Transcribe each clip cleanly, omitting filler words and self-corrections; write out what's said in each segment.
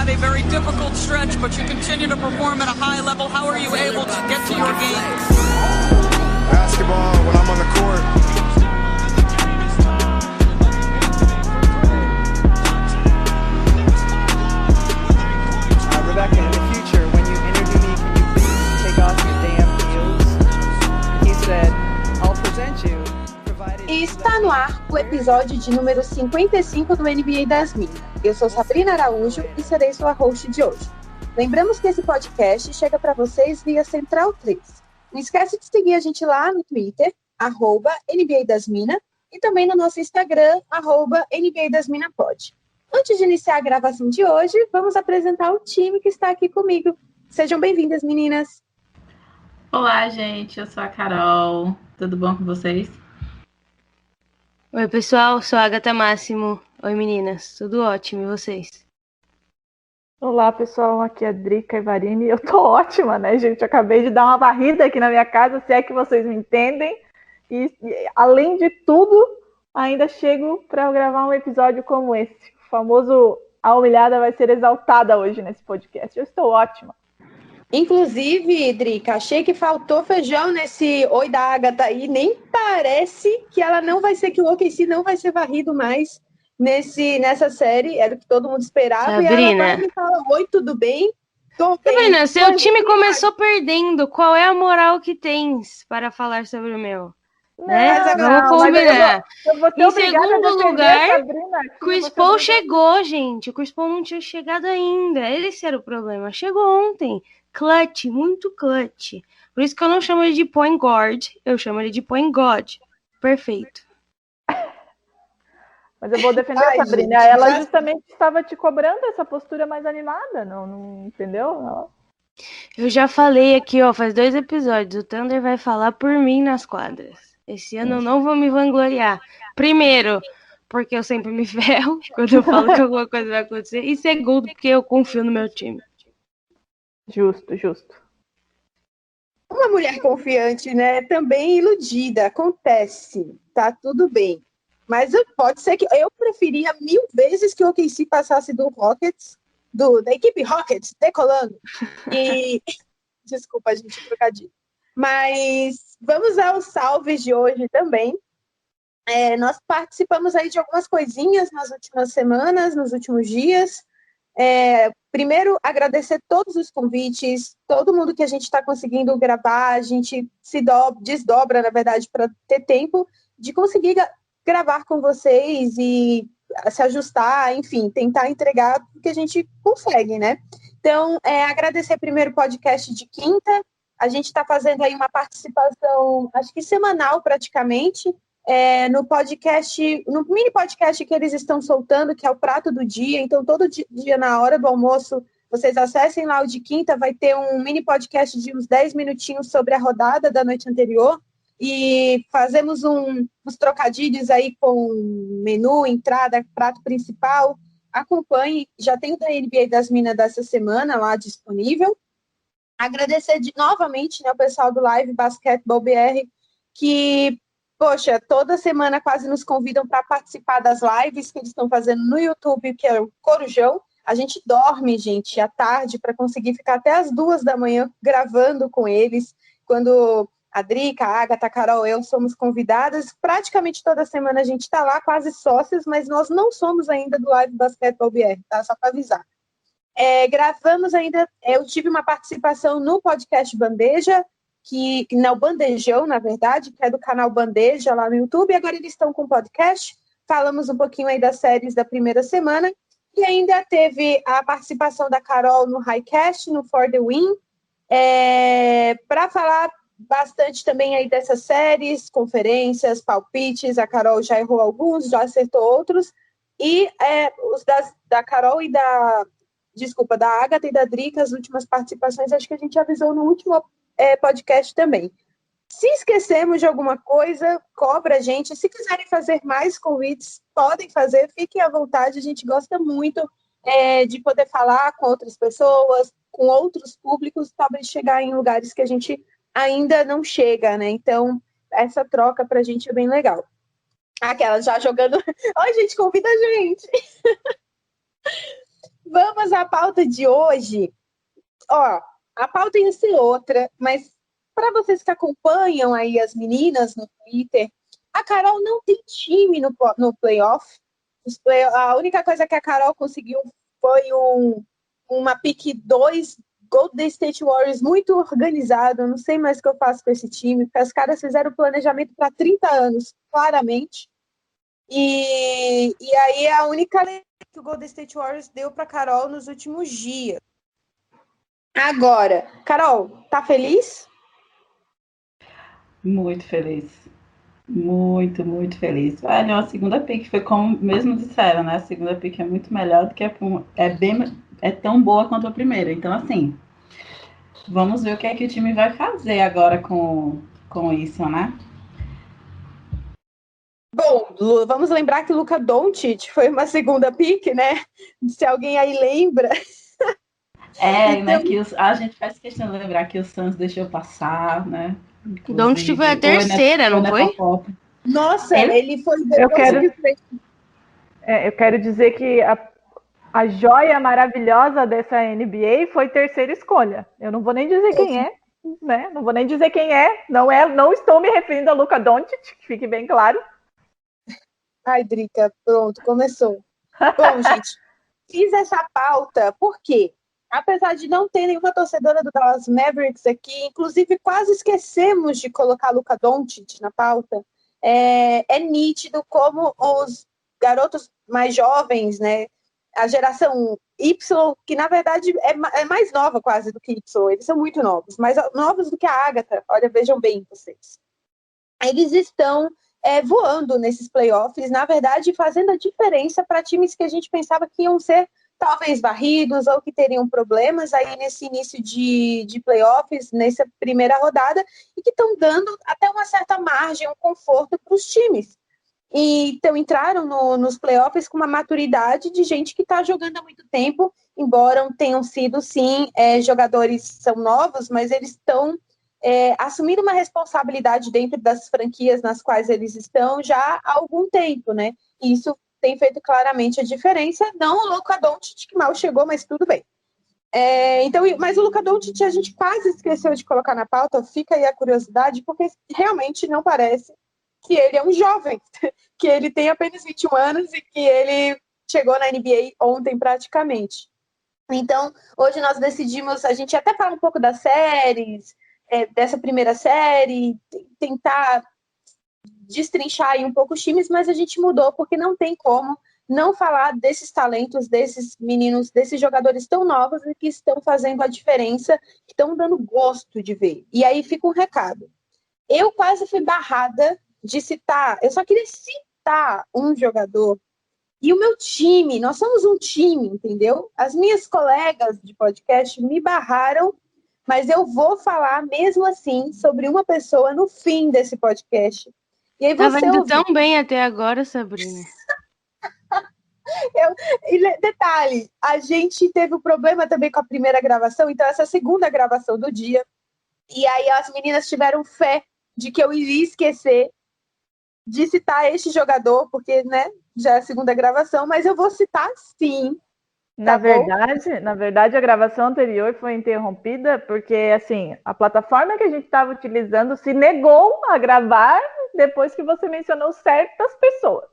had a very difficult stretch, but you continue to perform at a high level. How are you able to get to your game? Basketball, when I'm on the court. Rebecca, in the future, when you interview me, can you please take off your damn heels? He said, I'll present you. E está no ar o episódio de número 55 do NBA das Minas. Eu sou Sabrina Araújo e serei sua host de hoje. Lembramos que esse podcast chega para vocês via Central 3. Não esquece de seguir a gente lá no Twitter, @NBA das Minas, e também no nosso Instagram, @NBA das Minas Pod. Antes de iniciar a gravação de hoje, vamos apresentar o time que está aqui comigo. Sejam bem-vindas, meninas. Olá, gente. Eu sou a Carol. Tudo bom com vocês? Oi, pessoal. Sou a Agatha Máximo. Oi, meninas. Tudo ótimo. E vocês? Olá, pessoal. Aqui é a Drica Ivarini. Eu tô ótima, né, gente? Eu acabei de dar uma varrida aqui na minha casa, se é que vocês me entendem. E além de tudo, ainda chego para gravar um episódio como esse. O famoso A Humilhada vai ser exaltada hoje nesse podcast. Eu estou ótima. Inclusive, Drica, achei que faltou feijão nesse Oi da Agatha aí. Nem parece que ela não vai ser, que o OKC não vai ser varrido mais nessa série. Era o que todo mundo esperava. Sabrina. E ela vai me falar: oi, tudo bem? Tô bem. Sabrina, seu time começou perdendo. Qual é a moral que tens para falar sobre o meu? Né? Vamos combinar. Eu vou ter em segundo lugar, Chris Paul chegou, gente. O Chris Paul não tinha chegado ainda. Esse era o problema. Chegou ontem. Clutch, muito clutch. Por isso que eu não chamo ele de point guard, eu chamo ele de point god. Perfeito. Mas eu vou defender a Sabrina. Gente, ela justamente estava te cobrando essa postura mais animada, não entendeu? Eu já falei aqui, ó, faz 2 episódios. O Thunder vai falar por mim nas quadras. Esse ano eu não vou me vangloriar. Primeiro, porque eu sempre me ferro quando eu falo que alguma coisa vai acontecer. E segundo, porque eu confio no meu time. Justo. Uma mulher confiante, né? Também iludida. Acontece. Tá tudo bem. Mas pode ser que eu preferia 1000 vezes que o OKC passasse do Rockets, da equipe Rockets, decolando. E desculpa, gente, trocadilho. Mas vamos aos salves de hoje também. Nós participamos aí de algumas coisinhas nas últimas semanas, nos últimos dias. Primeiro, agradecer todos os convites, todo mundo que a gente está conseguindo gravar, a gente se desdobra, na verdade, para ter tempo de conseguir gravar com vocês e se ajustar, enfim, tentar entregar o que a gente consegue, né? Então, agradecer primeiro o podcast de quinta, a gente está fazendo aí uma participação, acho que semanal praticamente, no podcast, no mini podcast que eles estão soltando, que é o Prato do Dia. Então, todo dia na hora do almoço, vocês acessem lá o de quinta, vai ter um mini podcast de uns 10 minutinhos sobre a rodada da noite anterior, e fazemos uns trocadilhos aí com menu, entrada, prato principal. Acompanhe, já tem o da NBA das Minas dessa semana lá disponível. Agradecer novamente, né, o pessoal do Live Basketball BR, que poxa, toda semana quase nos convidam para participar das lives que eles estão fazendo no YouTube, que é o Corujão. A gente dorme, gente, à tarde para conseguir ficar até as 2 da manhã gravando com eles. Quando a Drica, a Agatha, a Carol, eu somos convidadas, praticamente toda semana a gente está lá, quase sócios, mas nós não somos ainda do Live Basketball BR, tá? Só para avisar. Gravamos ainda, eu tive uma participação no podcast Bandeja, que não, Bandejão, na verdade, que é do canal Bandeja lá no YouTube, e agora eles estão com podcast. Falamos um pouquinho aí das séries da primeira semana, e ainda teve a participação da Carol no Highcast, no For the Win, para falar bastante também aí dessas séries, conferências, palpites. A Carol já errou alguns, já acertou outros, e os da Carol e da Agatha e da Drica, as últimas participações, acho que a gente avisou no último podcast também. Se esquecemos de alguma coisa, cobra a gente. Se quiserem fazer mais convites, podem fazer, fiquem à vontade. A gente gosta muito de poder falar com outras pessoas, com outros públicos, talvez chegar em lugares que a gente ainda não chega, né? Então, essa troca pra gente é bem legal. Aquela já jogando... Ai, gente, convida a gente! Vamos à pauta de hoje. Ó, a pauta ia ser outra, mas para vocês que acompanham aí as meninas no Twitter, a Carol não tem time no playoff. A única coisa que a Carol conseguiu foi uma pick 2 Golden State Warriors muito organizado. Eu não sei mais o que eu faço com esse time, porque os caras fizeram planejamento para 30 anos, claramente. E aí é a única que o Golden State Warriors deu para Carol nos últimos dias. Agora, Carol, tá feliz? Muito feliz. Muito, muito feliz. Olha, a segunda pick foi como mesmo disseram, né? A segunda pick é muito melhor do que é tão boa quanto a primeira. Então, assim, vamos ver o que é que o time vai fazer agora com isso, né? Bom, vamos lembrar que Luka Doncic foi uma segunda pick, né? Se alguém aí lembra. Então... né? Que a gente faz questão de lembrar que o Suns deixou passar, né? Doncic foi a terceira, não foi? Nossa, ele foi eu quero dizer que a joia maravilhosa dessa NBA foi terceira escolha. Eu não vou nem dizer quem é, né? Não vou nem dizer quem é. Não estou me referindo a Luka Doncic, que fique bem claro. Ai, Drica, pronto, começou. Bom, gente, fiz essa pauta porque, apesar de não ter nenhuma torcedora do Dallas Mavericks aqui, inclusive quase esquecemos de colocar Luka Doncic na pauta, é nítido como os garotos mais jovens, né, a geração Y, que na verdade é mais nova quase do que Y, eles são muito novos, mais novos do que a Agatha, olha, vejam bem vocês. Eles estão voando nesses playoffs, na verdade, fazendo a diferença para times que a gente pensava que iam ser talvez varridos ou que teriam problemas aí nesse início de playoffs, nessa primeira rodada, e que estão dando até uma certa margem, um conforto para os times. E então entraram nos playoffs com uma maturidade de gente que está jogando há muito tempo, embora tenham sido, sim, jogadores são novos, mas eles estão assumindo uma responsabilidade dentro das franquias nas quais eles estão já há algum tempo, né? E isso tem feito claramente a diferença. Não o Luka Doncic, que mal chegou, mas tudo bem. Mas o Luka Doncic a gente quase esqueceu de colocar na pauta, fica aí a curiosidade, porque realmente não parece que ele é um jovem, que ele tem apenas 21 anos e que ele chegou na NBA ontem praticamente. Então, hoje nós decidimos, a gente até fala um pouco das séries, dessa primeira série, tentar destrinchar aí um pouco os times, mas a gente mudou porque não tem como não falar desses talentos, desses meninos, desses jogadores tão novos e que estão fazendo a diferença, que estão dando gosto de ver. E aí fica um recado. Eu quase fui barrada de citar, eu só queria citar um jogador e o meu time, nós somos um time, entendeu? As minhas colegas de podcast me barraram, mas eu vou falar mesmo assim sobre uma pessoa no fim desse podcast. E aí Tava indo tão bem até agora, Sabrina. Detalhe, a gente teve um problema também com a primeira gravação, então essa é a segunda gravação do dia, e aí as meninas tiveram fé de que eu iria esquecer de citar este jogador, porque, né, já é a segunda gravação, mas eu vou citar sim. Na verdade, a gravação anterior foi interrompida porque, assim, a plataforma que a gente estava utilizando se negou a gravar depois que você mencionou certas pessoas.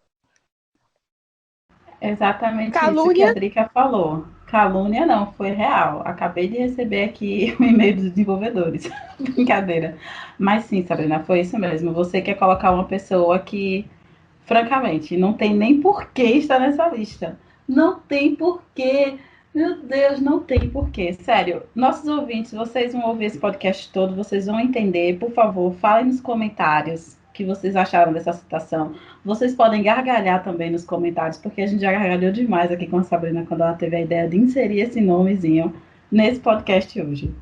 Exatamente Calúnia. Isso que a Drica falou. Calúnia não, foi real. Acabei de receber aqui o e-mail dos desenvolvedores. Brincadeira. Mas sim, Sabrina, foi isso mesmo. Você quer colocar uma pessoa que, francamente, não tem nem porquê estar nessa lista. Não tem porquê. Meu Deus, não tem porquê. Sério, nossos ouvintes, vocês vão ouvir esse podcast todo, vocês vão entender. Por favor, falem nos comentários o que vocês acharam dessa citação. Vocês podem gargalhar também nos comentários, porque a gente já gargalhou demais aqui com a Sabrina quando ela teve a ideia de inserir esse nomezinho nesse podcast hoje.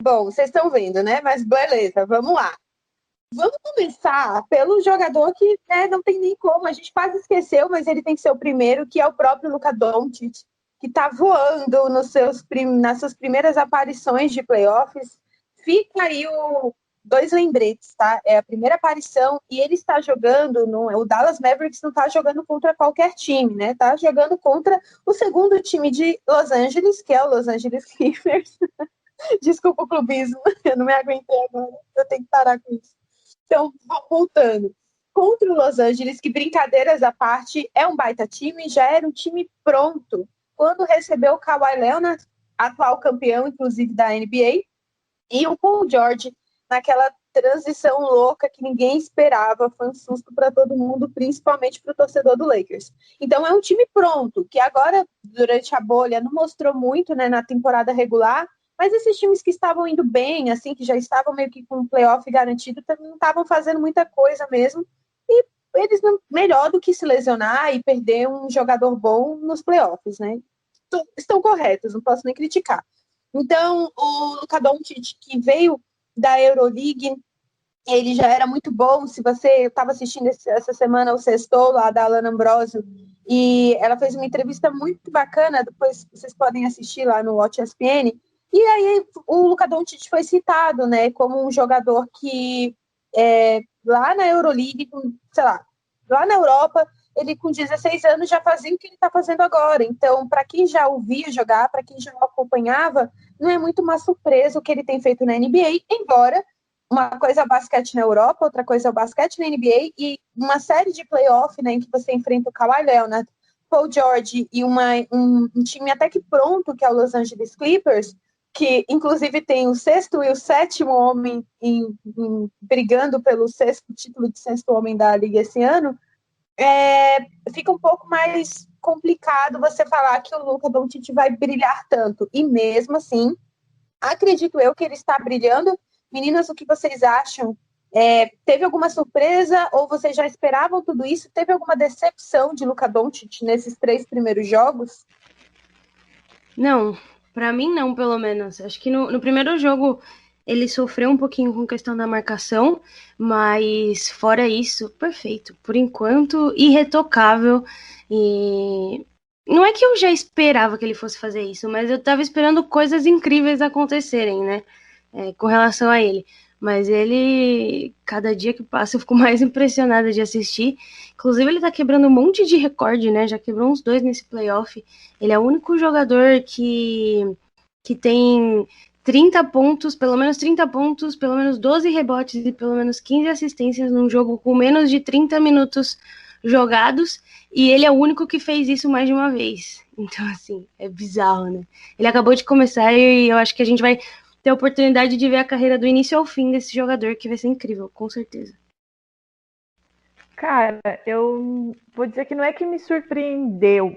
Bom, vocês estão vendo, né? Mas beleza, vamos lá. Vamos começar pelo jogador que não tem nem como, a gente quase esqueceu, mas ele tem que ser o primeiro, que é o próprio Luka Doncic, que está voando nas suas primeiras aparições de playoffs. Fica aí dois lembretes, tá? É a primeira aparição e ele está jogando, o Dallas Mavericks não está jogando contra qualquer time, né? Tá jogando contra o segundo time de Los Angeles, que é o Los Angeles Clippers. Desculpa o clubismo, eu não me aguentei agora, eu tenho que parar com isso. Então, voltando. Contra o Los Angeles, que brincadeiras à parte, é um baita time, já era um time pronto quando recebeu o Kawhi Leonard, atual campeão, inclusive, da NBA, e o Paul George, naquela transição louca que ninguém esperava, foi um susto para todo mundo, principalmente para o torcedor do Lakers. Então é um time pronto, que agora, durante a bolha, não mostrou muito, né, na temporada regular, mas esses times que estavam indo bem, assim, que já estavam meio que com um playoff garantido, também não estavam fazendo muita coisa mesmo, e eles não, melhor do que se lesionar e perder um jogador bom nos playoffs, né? Estão corretos, não posso nem criticar. Então, o Luka Doncic, que veio da Euroleague, ele já era muito bom. Se você estava assistindo essa semana o Sextou lá da Alana Ambrosio, e ela fez uma entrevista muito bacana, depois vocês podem assistir lá no Watch ESPN, e aí o Luka Doncic foi citado, né, como um jogador que lá na Euroleague, sei lá, lá na Europa, ele com 16 anos já fazia o que ele está fazendo agora. Então, para quem já ouvia jogar, para quem já acompanhava, não é muito uma surpresa o que ele tem feito na NBA, embora uma coisa é o basquete na Europa, outra coisa é o basquete na NBA, e uma série de playoff, né, em que você enfrenta o Kawhi Leonard, Paul George e um time até que pronto, que é o Los Angeles Clippers, que inclusive tem o sexto e o sétimo homem brigando pelo sexto título de sexto homem da liga esse ano, fica um pouco mais complicado você falar que o Luka Doncic vai brilhar tanto. E mesmo assim, acredito eu que ele está brilhando. Meninas, o que vocês acham? Teve alguma surpresa ou vocês já esperavam tudo isso? Teve alguma decepção de Luka Doncic nesses 3 primeiros jogos? Não, pra mim não, pelo menos. Acho que no primeiro jogo ele sofreu um pouquinho com questão da marcação, mas fora isso, perfeito. Por enquanto, irretocável. E não é que eu já esperava que ele fosse fazer isso, mas eu tava esperando coisas incríveis acontecerem, né? Com relação a ele. Mas ele, cada dia que passa, eu fico mais impressionada de assistir. Inclusive, ele tá quebrando um monte de recorde, né? Já quebrou uns 2 nesse playoff. Ele é o único jogador que tem 30 pontos, pelo menos 30 pontos, pelo menos 12 rebotes e pelo menos 15 assistências num jogo com menos de 30 minutos jogados. E ele é o único que fez isso mais de uma vez. Então, assim, é bizarro, né? Ele acabou de começar e eu acho que a gente vai ter a oportunidade de ver a carreira do início ao fim desse jogador, que vai ser incrível, com certeza. Cara, eu vou dizer que não é que me surpreendeu,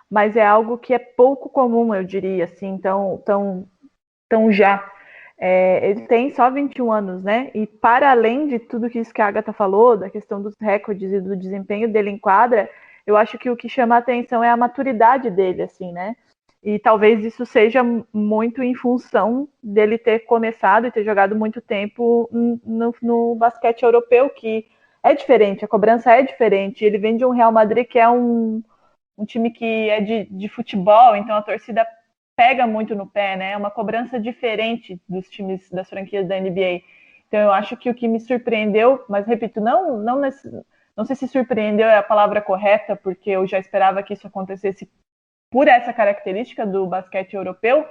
mas é algo que é pouco comum, eu diria, assim, tão já. Ele tem só 21 anos, né? E para além de tudo que a Agatha falou, da questão dos recordes e do desempenho dele em quadra, eu acho que o que chama a atenção é a maturidade dele, assim, né? E talvez isso seja muito em função dele ter começado e ter jogado muito tempo no basquete europeu, que é diferente, a cobrança é diferente. Ele vem de um Real Madrid que é um time que é de futebol, então a torcida pega muito no pé, né? É uma cobrança diferente dos times, das franquias da NBA. Então eu acho que o que me surpreendeu, mas repito, não sei se surpreendeu é a palavra correta, porque eu já esperava que isso acontecesse por essa característica do basquete europeu,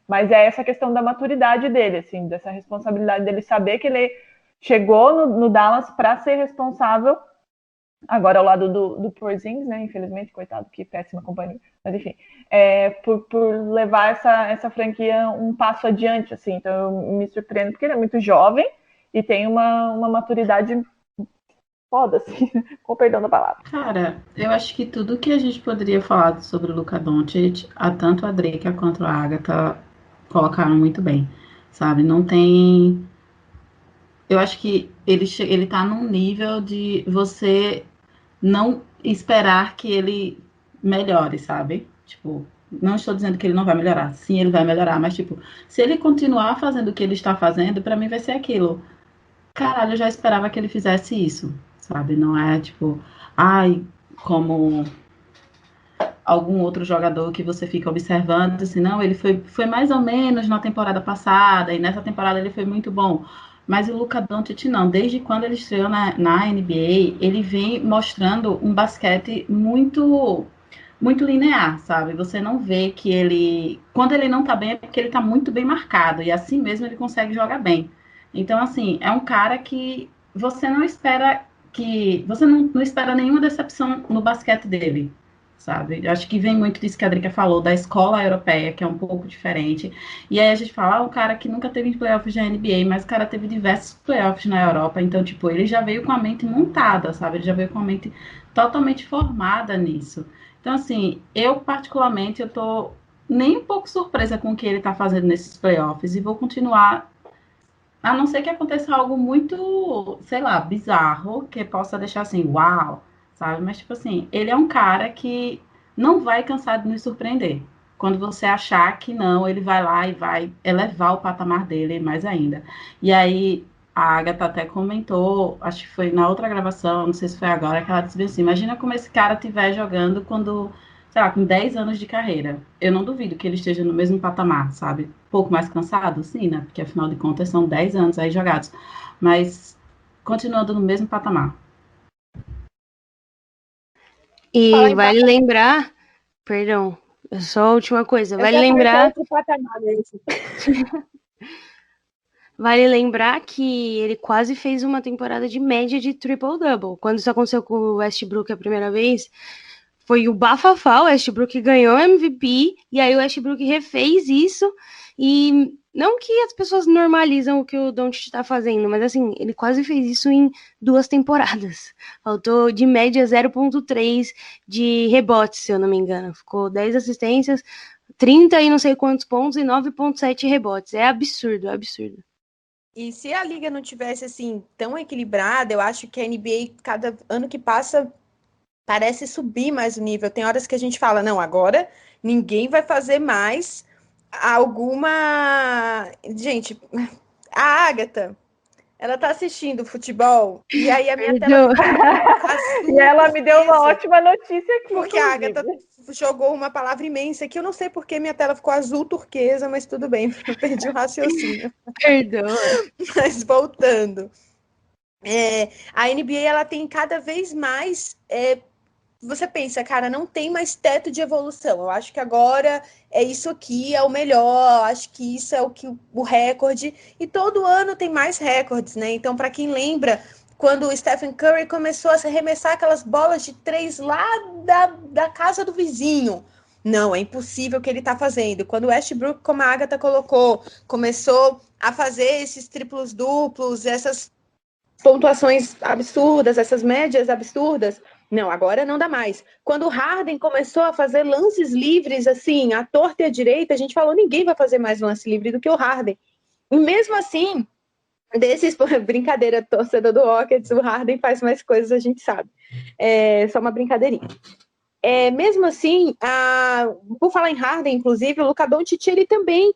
mas é essa questão da maturidade dele, assim, dessa responsabilidade dele saber que ele chegou no Dallas para ser responsável, agora ao lado do Porzingis, né, infelizmente, coitado, que péssima companhia, mas enfim, por levar essa franquia um passo adiante, assim, então eu me surpreendo porque ele é muito jovem e tem uma maturidade foda, assim, com o perdão da palavra. Cara, eu acho que tudo que a gente poderia falar sobre o Luka Doncic, tanto a Drake quanto a Agatha colocaram muito bem, sabe? Não tem... Eu acho que ele tá num nível de você não esperar que ele melhore, sabe? Tipo, não estou dizendo que ele não vai melhorar. Sim, ele vai melhorar, mas, tipo, se ele continuar fazendo o que ele está fazendo, pra mim vai ser aquilo. Caralho, eu já esperava que ele fizesse isso, sabe? Não é tipo, como algum outro jogador que você fica observando, assim, não, ele foi mais ou menos na temporada passada, e nessa temporada ele foi muito bom. Mas o Luka Doncic não, desde quando ele estreou na NBA, ele vem mostrando um basquete muito linear, sabe? Você não vê que ele, quando ele não tá bem é porque ele tá muito bem marcado e assim mesmo ele consegue jogar bem. Então assim, é um cara que você não espera nenhuma decepção no basquete dele, sabe? Eu acho que vem muito disso que a Drica falou, da escola europeia, que é um pouco diferente. E aí a gente fala, um cara que nunca teve playoffs da NBA, mas o cara teve diversos playoffs na Europa, então, tipo, ele já veio com a mente montada, sabe? Ele já veio com a mente totalmente formada nisso. Então, assim, eu particularmente, eu tô nem um pouco surpresa com o que ele tá fazendo nesses playoffs e vou continuar, a não ser que aconteça algo muito, sei lá, bizarro, que possa deixar assim, uau, sabe? Mas, tipo assim, ele é um cara que não vai cansar de nos surpreender. Quando você achar que não, ele vai lá e vai elevar o patamar dele mais ainda. E aí, a Agatha até comentou, acho que foi na outra gravação, não sei se foi agora, que ela disse assim, imagina como esse cara estiver jogando quando, sei lá, com 10 anos de carreira. Eu não duvido que ele esteja no mesmo patamar, sabe? Um pouco mais cansado, sim, né? Porque afinal de contas são 10 anos aí jogados. Mas continuando no mesmo patamar. E vale lembrar, perdão, só a última coisa, vale lembrar. Vale lembrar que ele quase fez uma temporada de média de triple-double. Quando isso aconteceu com o Westbrook a primeira vez, foi o bafafá, o Westbrook ganhou MVP, e aí o Westbrook refez isso, e não que as pessoas normalizam o que o Doncic está fazendo, mas assim, ele quase fez isso em 2 temporadas. Faltou de média 0,3 de rebotes, se eu não me engano. Ficou 10 assistências, 30 e não sei quantos pontos e 9,7 rebotes. É absurdo, é absurdo. E se a liga não tivesse assim tão equilibrada, eu acho que a NBA, cada ano que passa, parece subir mais o nível. Tem horas que a gente fala, não, agora ninguém vai fazer mais alguma. Gente, a Agatha, ela tá assistindo futebol e aí a minha tela ficou azul. E ela me deu uma ótima notícia aqui. Porque a Agatha jogou uma palavra imensa que eu não sei porque minha tela ficou azul turquesa, mas tudo bem, eu perdi o raciocínio. Perdão. Mas voltando. A NBA ela tem cada vez mais. Você pensa, cara, não tem mais teto de evolução. Eu acho que agora é isso aqui, é o melhor. Acho que isso é o recorde. E todo ano tem mais recordes, né? Então, para quem lembra, quando o Stephen Curry começou a se arremessar aquelas bolas de 3 lá da casa do vizinho. Não, é impossível o que ele está fazendo. Quando o Westbrook, como a Agatha colocou, começou a fazer esses triplos duplos, essas pontuações absurdas, essas médias absurdas, não, agora não dá mais. Quando o Harden começou a fazer lances livres, assim, à torta e à direita, a gente falou, ninguém vai fazer mais lance livre do que o Harden. E mesmo assim, brincadeira, torcedor do Rockets, o Harden faz mais coisas, a gente sabe. É só uma brincadeirinha. Mesmo assim, por falar em Harden, inclusive, o Luka Doncic, ele também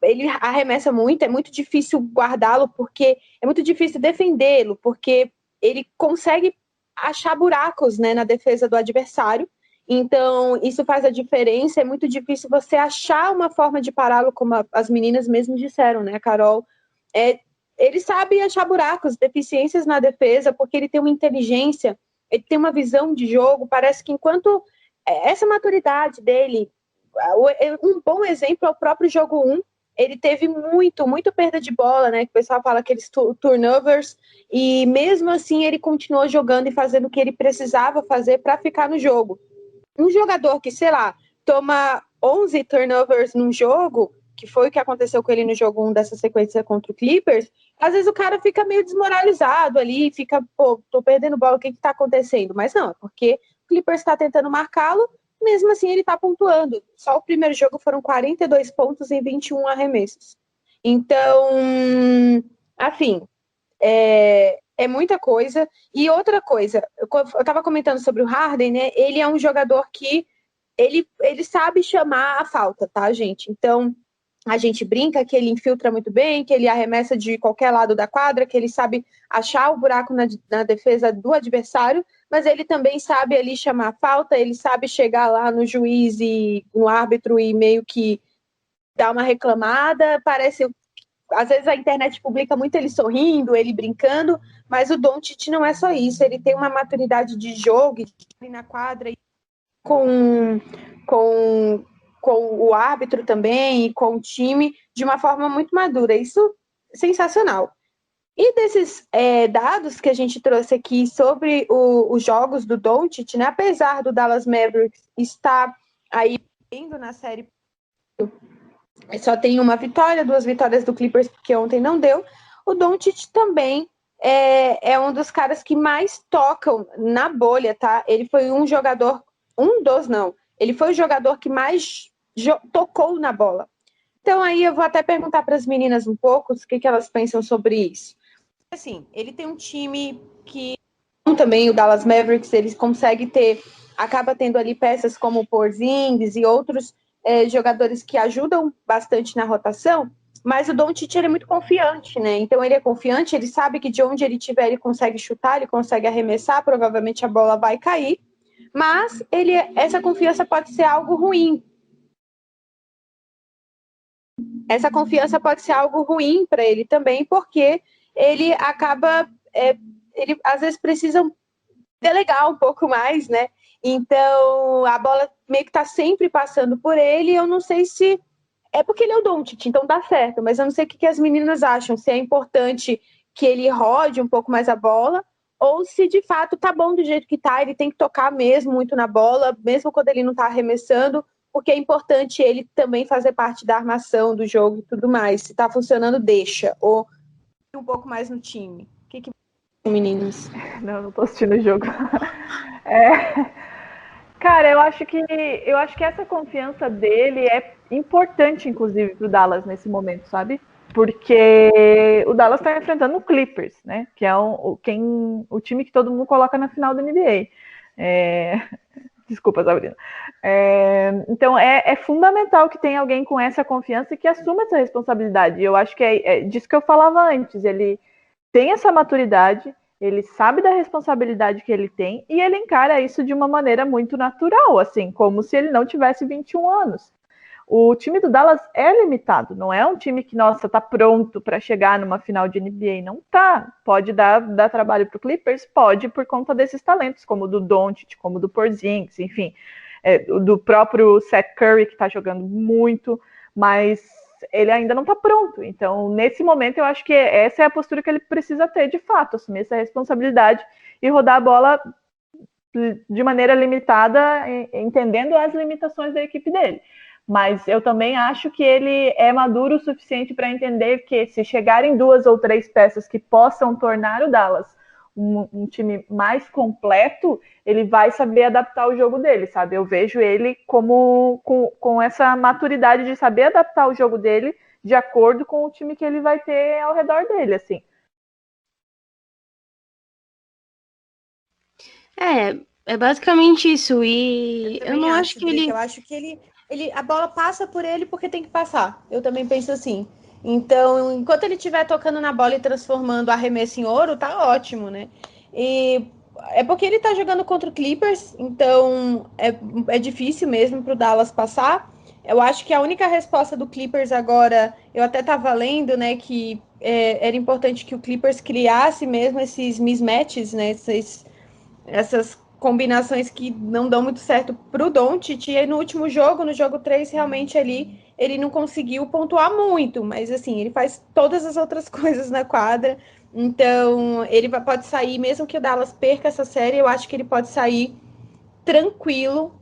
ele arremessa muito, é muito difícil guardá-lo, porque é muito difícil defendê-lo, porque ele consegue achar buracos, né, na defesa do adversário. Então, isso faz a diferença. É muito difícil você achar uma forma de pará-lo, como as meninas mesmo disseram, né, Carol? Ele sabe achar buracos, deficiências na defesa, porque ele tem uma inteligência, ele tem uma visão de jogo. Parece que enquanto essa maturidade dele, um bom exemplo é o próprio jogo 1, ele teve muito perda de bola, né? Que o pessoal fala aqueles turnovers, e mesmo assim ele continuou jogando e fazendo o que ele precisava fazer para ficar no jogo. Um jogador que, sei lá, toma 11 turnovers num jogo, que foi o que aconteceu com ele no jogo 1 dessa sequência contra o Clippers, às vezes o cara fica meio desmoralizado ali, fica, pô, tô perdendo bola, o que tá acontecendo? Mas não, é porque o Clippers está tentando marcá-lo, mesmo assim ele tá pontuando. Só o primeiro jogo foram 42 pontos em 21 arremessos. Então, assim, é muita coisa. E outra coisa, eu tava comentando sobre o Harden, né? Ele é um jogador que ele sabe chamar a falta, tá, gente? Então, a gente brinca que ele infiltra muito bem, que ele arremessa de qualquer lado da quadra, que ele sabe achar o buraco na defesa do adversário, mas ele também sabe ali chamar a falta, ele sabe chegar lá no juiz e no árbitro e meio que dar uma reclamada. Parece às vezes a internet publica muito ele sorrindo, ele brincando, mas o Doncic não é só isso, ele tem uma maturidade de jogo, de na quadra, com, com, com o árbitro também, e com o time, de uma forma muito madura. Isso é sensacional. E desses dados que a gente trouxe aqui sobre os jogos do Doncic, né, apesar do Dallas Mavericks estar aí indo na série, só tem uma vitória, 2 vitórias do Clippers, porque ontem não deu, o Doncic também é um dos caras que mais tocam na bolha, tá? Ele foi ele foi o jogador que mais tocou na bola. Então aí eu vou até perguntar para as meninas um pouco o que elas pensam sobre isso. Assim, ele tem um time que também o Dallas Mavericks, eles conseguem acaba tendo ali peças como o Porzingis e outros jogadores que ajudam bastante na rotação, mas o Doncic é muito confiante, né? Então ele é confiante, ele sabe que de onde ele estiver ele consegue chutar, ele consegue arremessar, provavelmente a bola vai cair, mas essa confiança pode ser algo ruim. Essa confiança pode ser algo ruim para ele também, porque ele acaba, ele às vezes precisa delegar um pouco mais, né? Então, a bola meio que tá sempre passando por ele, eu não sei se é porque ele é o Doncic, então dá certo, mas eu não sei o que as meninas acham, se é importante que ele rode um pouco mais a bola, ou se de fato tá bom do jeito que tá, ele tem que tocar mesmo muito na bola, mesmo quando ele não tá arremessando, porque é importante ele também fazer parte da armação do jogo e tudo mais. Se tá funcionando, deixa, ou um pouco mais no time. O que meninas? Não tô assistindo o jogo. Cara, eu acho que essa confiança dele é importante, inclusive, pro Dallas nesse momento, sabe? Porque o Dallas tá enfrentando o Clippers, né? Que é o time que todo mundo coloca na final da NBA. Desculpa, Sabrina. Então, é fundamental que tenha alguém com essa confiança e que assuma essa responsabilidade. Eu acho que é disso que eu falava antes. Ele tem essa maturidade, ele sabe da responsabilidade que ele tem e ele encara isso de uma maneira muito natural, assim, como se ele não tivesse 21 anos. O time do Dallas é limitado, não é um time que, nossa, tá pronto para chegar numa final de NBA, não tá. Pode dar trabalho pro Clippers? Pode, por conta desses talentos, como o do Doncic, como o do Porzingis, enfim, do próprio Seth Curry, que tá jogando muito, mas ele ainda não tá pronto. Então, nesse momento, eu acho que essa é a postura que ele precisa ter, de fato, assumir essa responsabilidade e rodar a bola de maneira limitada, entendendo as limitações da equipe dele. Mas eu também acho que ele é maduro o suficiente para entender que se chegarem 2 ou 3 peças que possam tornar o Dallas um time mais completo, ele vai saber adaptar o jogo dele, sabe? Eu vejo ele com essa maturidade de saber adaptar o jogo dele de acordo com o time que ele vai ter ao redor dele, assim. É basicamente isso. E eu não acho que ele... Eu acho que a bola passa por ele porque tem que passar. Eu também penso assim. Então, enquanto ele estiver tocando na bola e transformando arremesso em ouro, tá ótimo, né? E é porque ele tá jogando contra o Clippers, então é difícil mesmo pro Dallas passar. Eu acho que a única resposta do Clippers agora, eu até tava lendo, né, que era importante que o Clippers criasse mesmo esses mismatches, né, essas combinações que não dão muito certo pro Doncic, e aí no último jogo, no jogo 3, realmente ali ele não conseguiu pontuar muito, mas assim, ele faz todas as outras coisas na quadra, então ele pode sair, mesmo que o Dallas perca essa série, eu acho que ele pode sair tranquilo,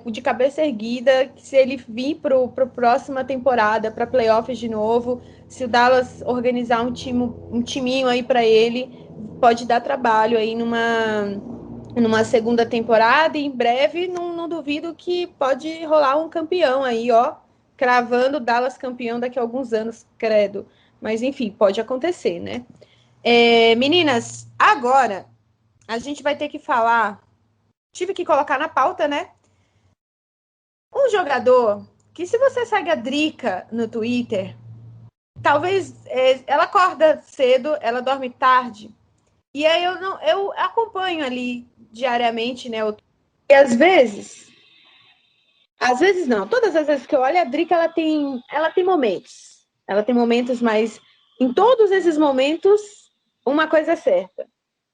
de cabeça erguida, se ele vir para a próxima temporada, para playoffs de novo, se o Dallas organizar um timinho aí para ele, pode dar trabalho aí numa segunda temporada, e em breve não duvido que pode rolar um campeão aí, ó, cravando Dallas campeão daqui a alguns anos, credo. Mas enfim, pode acontecer, né? Meninas, agora a gente vai ter que falar, tive que colocar na pauta, né? Um jogador que, se você segue a Drica no Twitter, talvez ela acorda cedo, ela dorme tarde, e aí eu acompanho ali diariamente, né? E às vezes não, todas as vezes que eu olho a Drica, ela tem momentos. Ela tem momentos mais Em todos esses momentos, uma coisa é certa.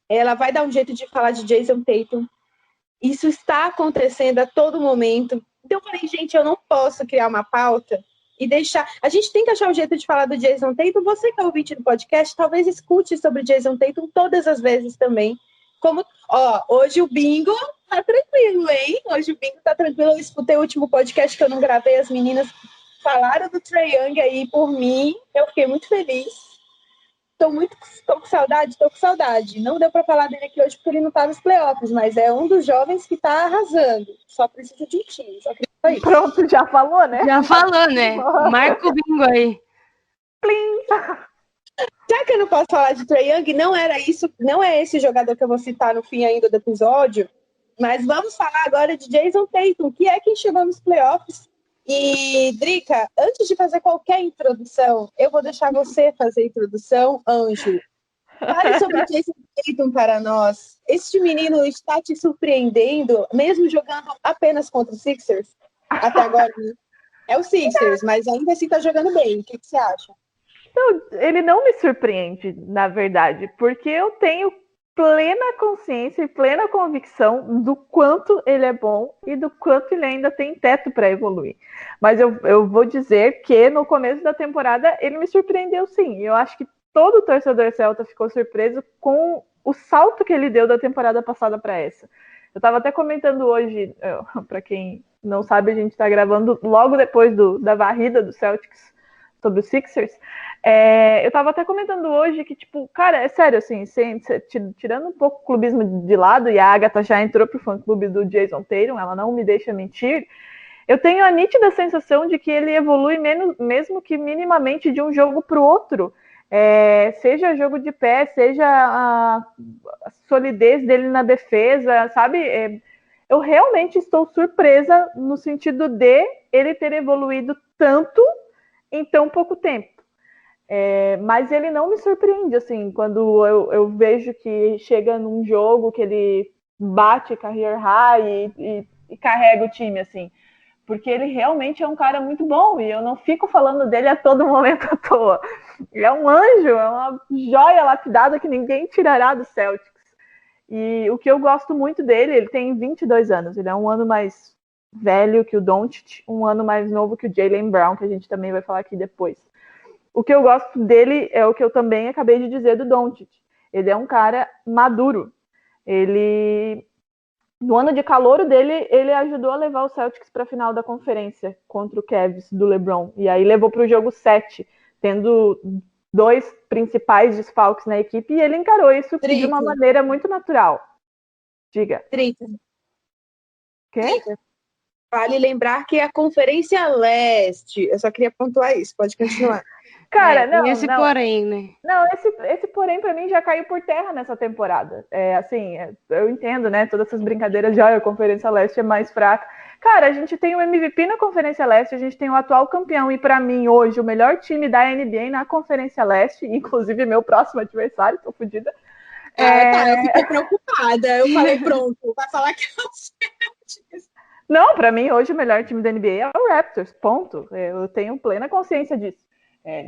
Ela vai dar um jeito de falar de Jason Tatum. Isso está acontecendo a todo momento. Então eu falei, gente, eu não posso criar uma pauta e deixar... A gente tem que achar um jeito de falar do Jason Tatum. Você que é ouvinte do podcast, talvez escute sobre Jason Tatum todas as vezes também. Como, hoje o bingo tá tranquilo, hein? Hoje o bingo tá tranquilo. Eu escutei o último podcast que eu não gravei, as meninas falaram do Trae Young aí por mim. Eu fiquei muito feliz. Tô com saudade. Não deu para falar dele aqui hoje porque ele não tá nos playoffs, mas é um dos jovens que tá arrasando. Só precisa de um time, só queria isso. Pronto, já falou, né? Já falou, né? Marca o bingo aí. Plim! Já que eu não posso falar de Trae Young, não é esse jogador que eu vou citar no fim ainda do episódio, mas vamos falar agora de Jason Tatum, que é quem chegou nos playoffs. E, Drica, antes de fazer qualquer introdução, eu vou deixar você fazer a introdução, Anjo. Fale sobre Jason Tatum para nós. Este menino está te surpreendendo, mesmo jogando apenas contra os Sixers? Até agora, é o Sixers, mas ainda assim está jogando bem. O que você acha? Então, ele não me surpreende, na verdade, porque eu tenho plena consciência e plena convicção do quanto ele é bom e do quanto ele ainda tem teto para evoluir. Mas eu vou dizer que no começo da temporada ele me surpreendeu sim. Eu acho que todo torcedor celta ficou surpreso com o salto que ele deu da temporada passada para essa. Eu estava até comentando hoje, para quem não sabe, a gente está gravando logo depois da varrida do Celtics sobre os Sixers. Eu estava até comentando hoje que, tipo, cara, é sério, assim, tirando um pouco o clubismo de lado, e a Agatha já entrou pro fã-clube do Jason Tatum, ela não me deixa mentir, eu tenho a nítida sensação de que ele evolui mesmo que minimamente de um jogo pro outro. Seja jogo de pé, seja a solidez dele na defesa, sabe? Eu realmente estou surpresa no sentido de ele ter evoluído tanto em tão pouco tempo. Mas ele não me surpreende, assim, quando eu vejo que chega num jogo que ele bate career high e carrega o time, assim, porque ele realmente é um cara muito bom e eu não fico falando dele a todo momento à toa. Ele é um anjo, é uma joia lapidada que ninguém tirará do Celtics. E o que eu gosto muito dele, ele tem 22 anos, ele é um ano mais velho que o Doncic, um ano mais novo que o Jaylen Brown, que a gente também vai falar aqui depois. O que eu gosto dele é o que eu também acabei de dizer do Doncic. Ele é um cara maduro. Ele, no ano de calouro dele, ele ajudou a levar o Celtics para a final da conferência contra o Cavs do LeBron. E aí levou para o jogo 7, tendo 2 principais desfalques na equipe, e ele encarou isso de uma maneira muito natural. Diga. 30. Quê? 30. Vale lembrar que é a Conferência Leste. Eu só queria pontuar isso. Pode continuar. Cara, não. Porém, né? Não, esse porém pra mim já caiu por terra nessa temporada. Eu entendo, né? Todas essas brincadeiras de a Conferência Leste é mais fraca. Cara, a gente tem o MVP na Conferência Leste, a gente tem o atual campeão e pra mim hoje o melhor time da NBA na Conferência Leste, inclusive meu próximo adversário, tô fodida. Eu fiquei preocupada. Eu falei, pronto, vai falar que é o Celtics. Não, pra mim hoje o melhor time da NBA é o Raptors, ponto. Eu tenho plena consciência disso.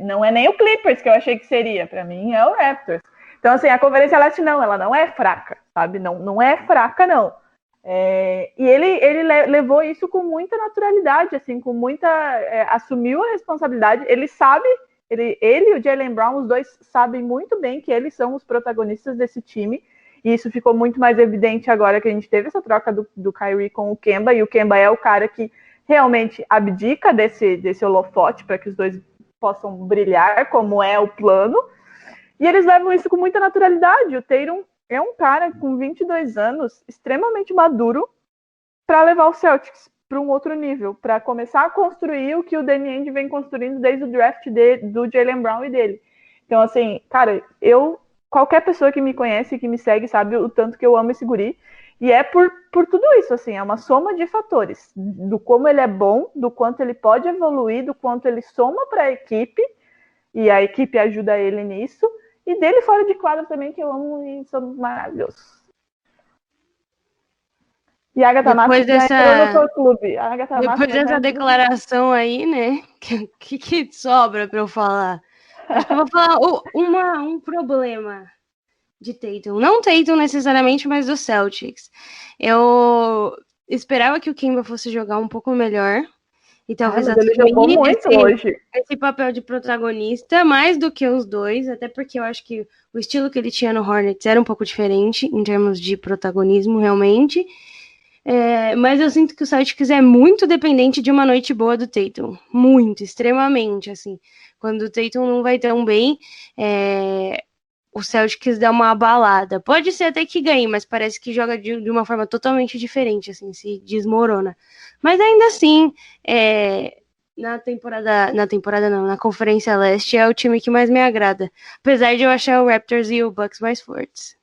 Não é nem o Clippers que eu achei que seria, para mim é o Raptors. Então, assim, a Conferência Leste ela não é fraca, sabe? Não é fraca, não. E ele levou isso com muita naturalidade, assim, com muita... assumiu a responsabilidade, ele sabe, ele e o Jaylen Brown, os dois sabem muito bem que eles são os protagonistas desse time, e isso ficou muito mais evidente agora que a gente teve essa troca do Kyrie com o Kemba, e o Kemba é o cara que realmente abdica desse holofote para que os dois possam brilhar, como é o plano, e eles levam isso com muita naturalidade. O Tatum é um cara com 22 anos, extremamente maduro, para levar o Celtics para um outro nível, para começar a construir o que o Danny Ainge vem construindo desde o draft do Jaylen Brown e dele. Então, assim, cara, qualquer pessoa que me conhece, que me segue, sabe o tanto que eu amo esse guri, e é por tudo isso, assim, é uma soma de fatores, do como ele é bom, do quanto ele pode evoluir, do quanto ele soma para a equipe, e a equipe ajuda ele nisso, e dele fora de quadra também, que eu amo e somos maravilhosos. E a Agatha Marques já entrou no fã-clube. Depois dessa declaração aí, né, que sobra para eu falar? Acho que eu vou falar um problema de Tatum. Não Tatum necessariamente, mas do Celtics. Eu esperava que o Kemba fosse jogar um pouco melhor. E talvez mas ele jogou muito hoje. Esse papel de protagonista, mais do que os dois, até porque eu acho que o estilo que ele tinha no Hornets era um pouco diferente em termos de protagonismo, realmente. Mas eu sinto que o Celtics é muito dependente de uma noite boa do Tatum. Muito, extremamente, assim. Quando o Tatum não vai tão bem, o Celtics dá uma abalada. Pode ser até que ganhe, mas parece que joga de uma forma totalmente diferente, assim, se desmorona. Mas ainda assim, na Conferência Leste é o time que mais me agrada. Apesar de eu achar o Raptors e o Bucks mais fortes.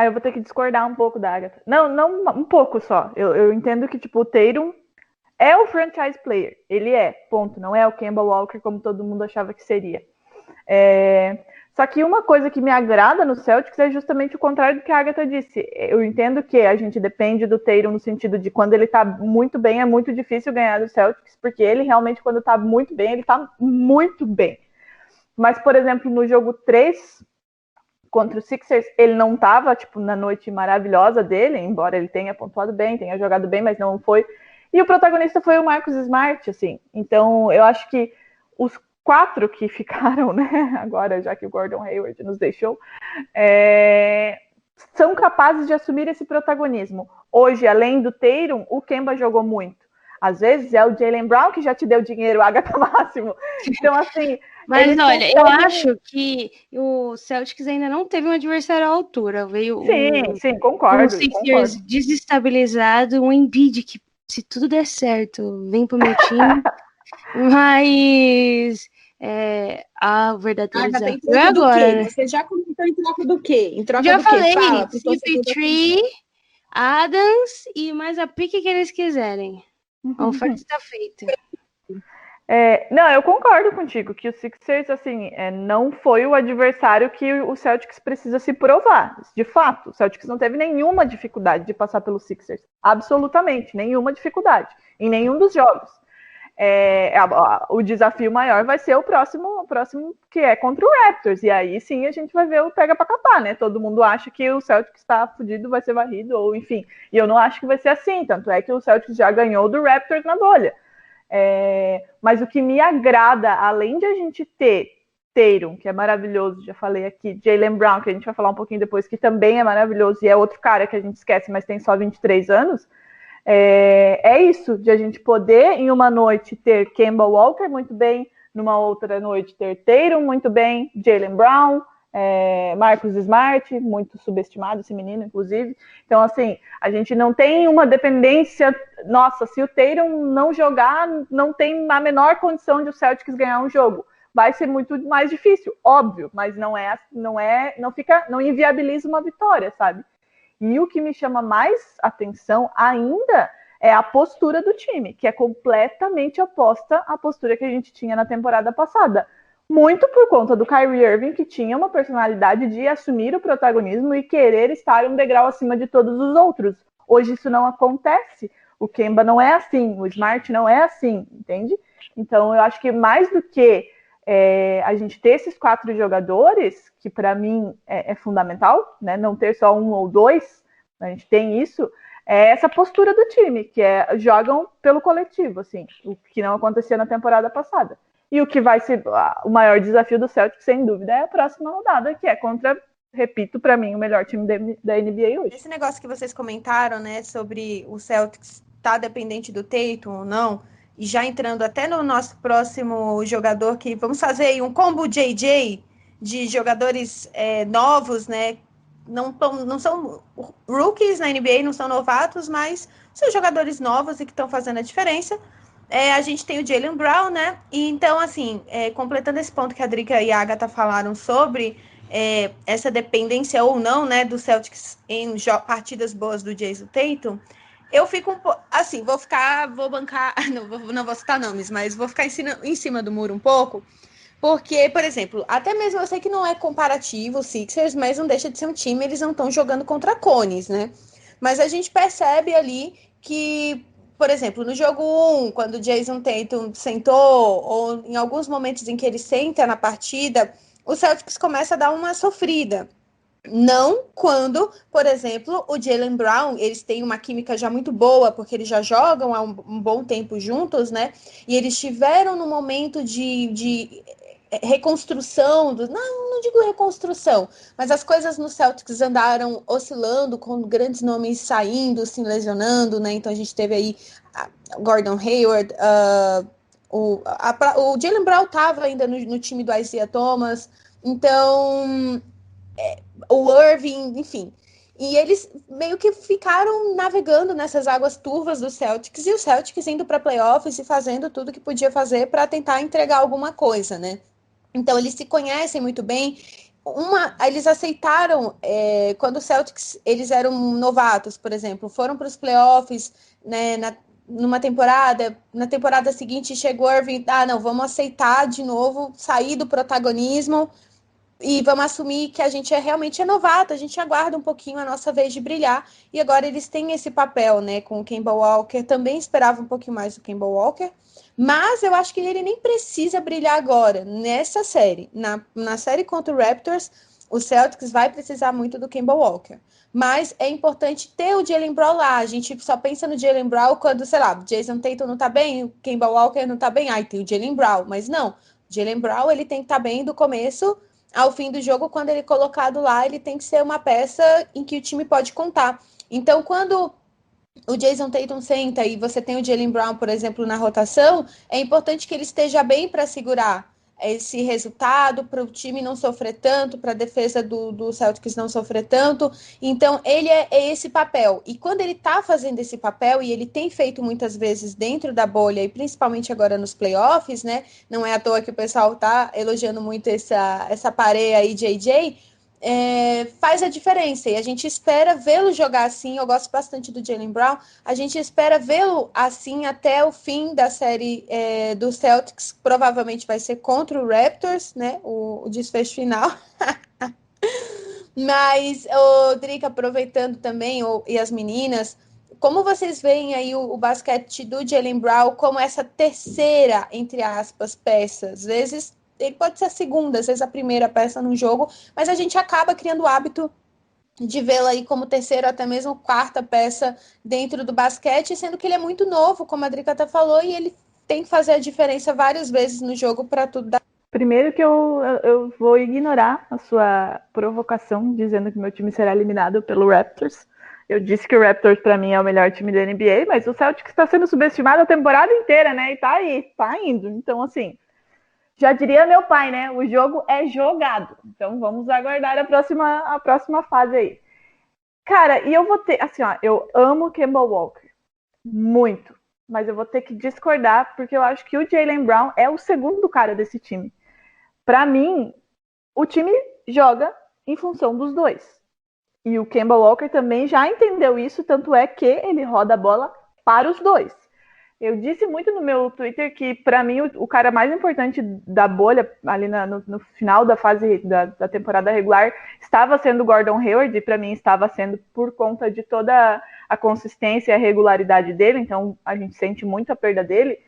Eu vou ter que discordar um pouco da Agatha. Não um pouco só. Eu entendo que, tipo, o Tatum é o franchise player. Ele ponto. Não é o Kemba Walker como todo mundo achava que seria. Só que uma coisa que me agrada no Celtics é justamente o contrário do que a Agatha disse. Eu entendo que a gente depende do Tatum no sentido de quando ele tá muito bem, é muito difícil ganhar do Celtics, porque ele realmente, quando tá muito bem, ele tá muito bem. Mas, por exemplo, no jogo 3... contra o Sixers, ele não estava, tipo, na noite maravilhosa dele, embora ele tenha pontuado bem, tenha jogado bem, mas não foi. E o protagonista foi o Marcus Smart, assim. Então, eu acho que os 4 que ficaram, né, agora, já que o Gordon Hayward nos deixou, são capazes de assumir esse protagonismo. Hoje, além do Tatum, o Kemba jogou muito. Às vezes é o Jaylen Brown que já te deu dinheiro, Agatha Máximo. Então, assim... Mas olha, eu acho que o Celtics ainda não teve um adversário à altura. Veio sim, concordo. O Sixers desestabilizado, um Embiid que, se tudo der certo, vem pro meu time. Mas a verdadeira desafio é agora. Né? Você já comentou em troca do quê? Em troca já do falei, quê? CP3, Adams e mais a pique que eles quiserem. A oferta está feita. Não, eu concordo contigo que o Sixers, assim, não foi o adversário que o Celtics precisa se provar. De fato, o Celtics não teve nenhuma dificuldade de passar pelo Sixers. Absolutamente, nenhuma dificuldade. Em nenhum dos jogos. O desafio maior vai ser o próximo que é contra o Raptors. E aí sim a gente vai ver o pega pra capar, né? Todo mundo acha que o Celtics está fudido, vai ser varrido, ou enfim. E eu não acho que vai ser assim. Tanto é que o Celtics já ganhou do Raptors na bolha. Mas o que me agrada, além de a gente ter Tatum, que é maravilhoso, já falei aqui, Jaylen Brown, que a gente vai falar um pouquinho depois, que também é maravilhoso, e é outro cara que a gente esquece, mas tem só 23 anos, isso, de a gente poder, em uma noite, ter Kemba Walker muito bem, numa outra noite ter Tatum muito bem, Jaylen Brown, Marcus Smart, muito subestimado esse menino, inclusive. Então, assim, a gente não tem uma dependência... Nossa, se o Tatum não jogar, não tem a menor condição de o Celtics ganhar um jogo. Vai ser muito mais difícil, óbvio, mas não inviabiliza uma vitória, sabe? E o que me chama mais atenção ainda é a postura do time, que é completamente oposta à postura que a gente tinha na temporada passada. Muito por conta do Kyrie Irving, que tinha uma personalidade de assumir o protagonismo e querer estar um degrau acima de todos os outros. Hoje isso não acontece. O Kemba não é assim, o Smart não é assim, entende? Então eu acho que mais do que a gente ter esses 4 jogadores, que para mim é fundamental, né? Não ter só um ou dois, a gente tem isso, essa postura do time, que jogam pelo coletivo, assim, o que não acontecia na temporada passada. E o que vai ser o maior desafio do Celtics, sem dúvida, é a próxima rodada, que é contra, repito, para mim, o melhor time da NBA hoje. Esse negócio que vocês comentaram, né, sobre o Celtics estar dependente do Tatum ou não, e já entrando até no nosso próximo jogador, que vamos fazer aí um combo JJ de jogadores novos, né, não são rookies na NBA, não são novatos, mas são jogadores novos e que estão fazendo a diferença. A gente tem o Jaylen Brown, né? E então, assim, completando esse ponto que a Drica e a Agatha falaram sobre essa dependência ou não, né, do Celtics em partidas boas do Jason Tatum, eu fico um pouco, assim, vou bancar, não vou citar nomes, mas vou ficar em cima do muro um pouco, porque, por exemplo, até mesmo eu sei que não é comparativo o Sixers, mas não deixa de ser um time, eles não estão jogando contra cones, né? Mas a gente percebe ali que por exemplo, no jogo 1, quando o Jason Tatum sentou, ou em alguns momentos em que ele senta na partida, o Celtics começa a dar uma sofrida. Não quando, por exemplo, o Jaylen Brown, eles têm uma química já muito boa, porque eles já jogam há um bom tempo juntos, né? E eles estiveram no momento de reconstrução, não digo reconstrução, mas as coisas no Celtics andaram oscilando, com grandes nomes saindo, se lesionando, né? Então a gente teve aí Gordon Hayward, o Jaylen Brown estava ainda no time do Isaiah Thomas, então o Irving, enfim. E eles meio que ficaram navegando nessas águas turvas do Celtics, e o Celtics indo para playoffs e fazendo tudo que podia fazer para tentar entregar alguma coisa, né? Então eles se conhecem muito bem. Eles aceitaram, quando o Celtics, eles eram novatos, por exemplo, foram para os playoffs, né, numa temporada, na temporada seguinte chegou o Irving, não, vamos aceitar de novo, sair do protagonismo, e vamos assumir que a gente realmente é novato, a gente aguarda um pouquinho a nossa vez de brilhar, e agora eles têm esse papel, né, com o Kemba Walker. Também esperava um pouquinho mais do Kemba Walker, mas eu acho que ele nem precisa brilhar agora, nessa série. Na série contra o Raptors, o Celtics vai precisar muito do Kemba Walker, mas é importante ter o Jaylen Brown lá. A gente só pensa no Jaylen Brown quando, sei lá, Jason Tatum não tá bem, o Kemba Walker não tá bem, tem o Jaylen Brown, mas não, o Jaylen Brown, ele tem que estar bem do começo ao fim do jogo. Quando ele é colocado lá, ele tem que ser uma peça em que o time pode contar. Então, quando o Jason Tatum senta e você tem o Jaylen Brown, por exemplo, na rotação, é importante que ele esteja bem para segurar esse resultado, para o time não sofrer tanto, para a defesa do Celtics não sofrer tanto. Então, ele é esse papel. E quando ele está fazendo esse papel, e ele tem feito muitas vezes dentro da bolha, e principalmente agora nos playoffs, né? Não é à toa que o pessoal está elogiando muito essa pareia aí, JJ, faz a diferença, e a gente espera vê-lo jogar assim. Eu gosto bastante do Jaylen Brown, a gente espera vê-lo assim até o fim da série do Celtics. Provavelmente vai ser contra o Raptors, né, o desfecho final. Mas, Drica, aproveitando também, e as meninas, como vocês veem aí o basquete do Jaylen Brown como essa terceira, entre aspas, peça? Às vezes ele pode ser a segunda, às vezes a primeira peça no jogo, mas a gente acaba criando o hábito de vê-la aí como terceira, até mesmo quarta peça dentro do basquete, sendo que ele é muito novo, como a Drica até falou, e ele tem que fazer a diferença várias vezes no jogo para tudo dar. Primeiro que eu vou ignorar a sua provocação, dizendo que meu time será eliminado pelo Raptors. Eu disse que o Raptors, para mim, é o melhor time da NBA, mas o Celtics está sendo subestimado a temporada inteira, né? E tá aí, tá indo. Então, assim, já diria meu pai, né? O jogo é jogado. Então vamos aguardar a próxima fase aí. Cara, e eu vou ter... Assim, ó, eu amo Kemba Walker. Muito. Mas eu vou ter que discordar, porque eu acho que o Jaylen Brown é o segundo cara desse time. Pra mim, o time joga em função dos dois. E o Kemba Walker também já entendeu isso, tanto é que ele roda a bola para os dois. Eu disse muito no meu Twitter que, para mim, o cara mais importante da bolha, ali no final da fase da temporada regular, estava sendo o Gordon Hayward, e para mim estava sendo por conta de toda a consistência e a regularidade dele. Então a gente sente muito a perda dele.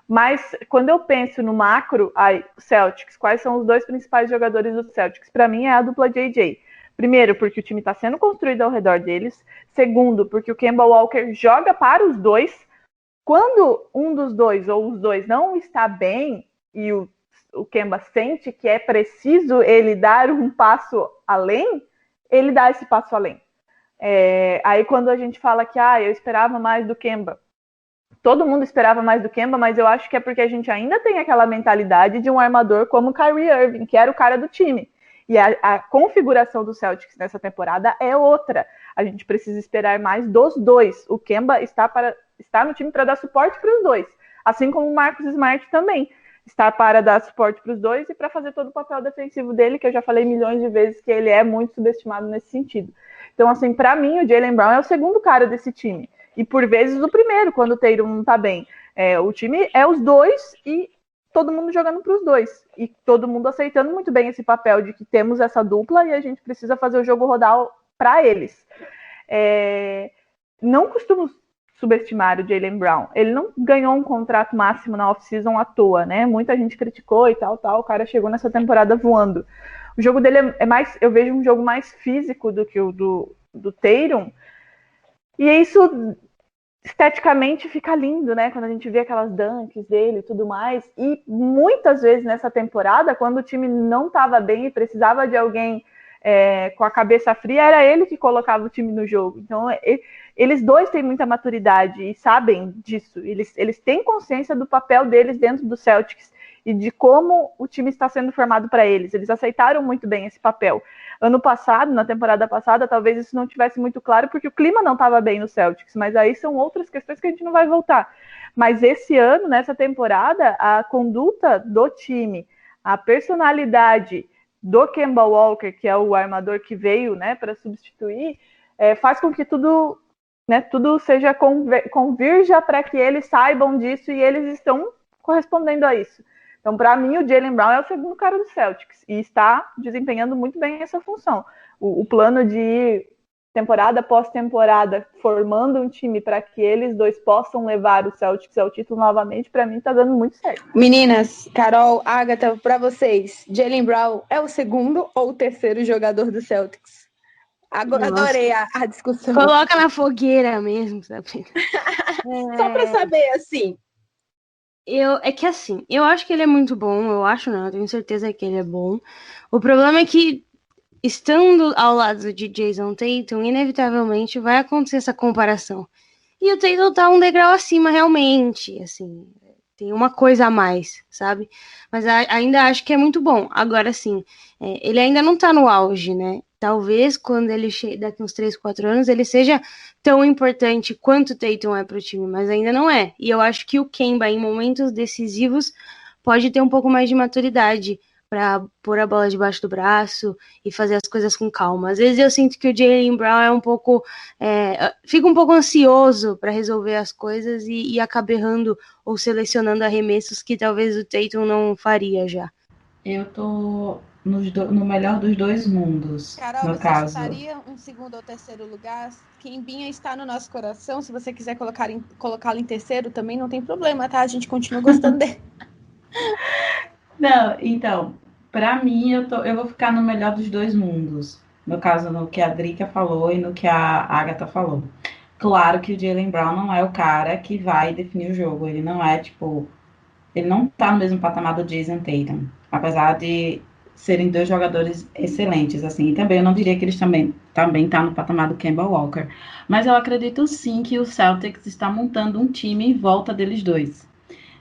Mas quando eu penso no macro, Celtics, quais são os dois principais jogadores do Celtics? Para mim é a dupla JJ. Primeiro, porque o time está sendo construído ao redor deles. Segundo, porque o Kemba Walker joga para os dois. Quando um dos dois ou os dois não está bem e o Kemba sente que é preciso ele dar um passo além, ele dá esse passo além. Aí quando a gente fala que eu esperava mais do Kemba, todo mundo esperava mais do Kemba, mas eu acho que é porque a gente ainda tem aquela mentalidade de um armador como o Kyrie Irving, que era o cara do time. E a configuração do Celtics nessa temporada é outra. A gente precisa esperar mais dos dois. O Kemba está no time para dar suporte para os dois. Assim como o Marcus Smart também está para dar suporte para os dois e para fazer todo o papel defensivo dele, que eu já falei milhões de vezes que ele é muito subestimado nesse sentido. Então, assim, para mim, o Jaylen Brown é o segundo cara desse time. E por vezes o primeiro, quando o Tatum não está bem. O time é os dois e todo mundo jogando para os dois. E todo mundo aceitando muito bem esse papel de que temos essa dupla e a gente precisa fazer o jogo rodar para eles. Não costumo subestimar o Jaylen Brown. Ele não ganhou um contrato máximo na off-season à toa, né? Muita gente criticou e tal. O cara chegou nessa temporada voando. O jogo dele é mais, eu vejo um jogo mais físico do que o do Tatum. E isso esteticamente fica lindo, né? Quando a gente vê aquelas dunks dele e tudo mais. E muitas vezes nessa temporada, quando o time não estava bem e precisava de alguém com a cabeça fria, era ele que colocava o time no jogo. Então, eles dois têm muita maturidade e sabem disso. Eles têm consciência do papel deles dentro do Celtics e de como o time está sendo formado para eles. Eles aceitaram muito bem esse papel. Ano passado, na temporada passada, talvez isso não tivesse muito claro, porque o clima não estava bem no Celtics, mas aí são outras questões que a gente não vai voltar. Mas esse ano, nessa temporada, a conduta do time, a personalidade do Kemba Walker, que é o armador que veio, né, para substituir, faz com que tudo seja convirja para que eles saibam disso e eles estão correspondendo a isso. Então, para mim, o Jaylen Brown é o segundo cara do Celtics e está desempenhando muito bem essa função. O plano de ir temporada após temporada formando um time para que eles dois possam levar o Celtics ao título novamente, para mim está dando muito certo. Meninas, Carol, Agatha, para vocês, Jaylen Brown é o segundo ou o terceiro jogador do Celtics? Agora adorei a discussão. Coloca na fogueira mesmo, sabe? Só para saber, assim. É que assim, eu acho que ele é muito bom, eu tenho certeza que ele é bom. O problema é que, estando ao lado de Jason Tatum, inevitavelmente vai acontecer essa comparação. E o Tatum tá um degrau acima, realmente, assim, tem uma coisa a mais, sabe? Mas ainda acho que é muito bom. Agora, assim, ele ainda não tá no auge, né? Talvez quando ele daqui uns 3, 4 anos ele seja tão importante quanto o Tatum é pro time, mas ainda não é. E eu acho que o Kemba, em momentos decisivos, pode ter um pouco mais de maturidade para pôr a bola debaixo do braço e fazer as coisas com calma. Às vezes eu sinto que o Jaylen Brown é um pouco... fica um pouco ansioso para resolver as coisas e acaba errando ou selecionando arremessos que talvez o Tatum não faria já. Eu tô no melhor dos dois mundos, Carol, no você caso. estaria um segundo ou terceiro lugar? Kembinha está no nosso coração. Se você quiser colocá-lo em terceiro, também não tem problema, tá? A gente continua gostando dele. Não, então, pra mim, eu vou ficar no melhor dos dois mundos. No caso, no que a Drica falou e no que a Agatha falou. Claro que o Jaylen Brown não é o cara que vai definir o jogo. Ele não é, ele não tá no mesmo patamar do Jason Tatum. Apesar de serem dois jogadores excelentes, assim. E também eu não diria que eles também tá no patamar do Kemba Walker. Mas eu acredito sim que o Celtics está montando um time em volta deles dois.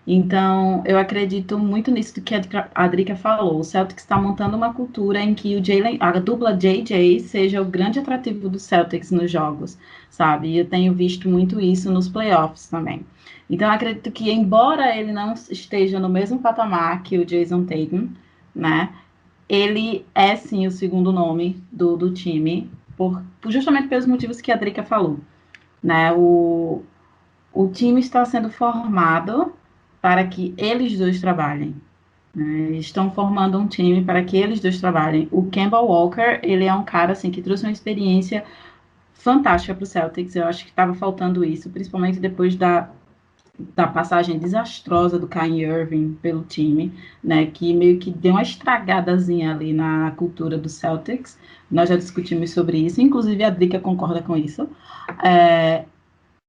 Então, eu acredito muito nisso do que a Drica falou. O Celtics está montando uma cultura em que a dupla JJ seja o grande atrativo do Celtics nos jogos, sabe? E eu tenho visto muito isso nos playoffs também. Então, eu acredito que, embora ele não esteja no mesmo patamar que o Jason Tatum, né? Ele é, sim, o segundo nome do time, justamente pelos motivos que a Drica falou, né? O time está sendo formado para que eles dois trabalhem. Né? Estão formando um time para que eles dois trabalhem. O Kemba Walker, ele é um cara assim, que trouxe uma experiência fantástica para o Celtics. Eu acho que estava faltando isso, principalmente depois da passagem desastrosa do Kyrie Irving pelo time, né, que meio que deu uma estragadazinha ali na cultura do Celtics. Nós já discutimos sobre isso, inclusive a Drica concorda com isso.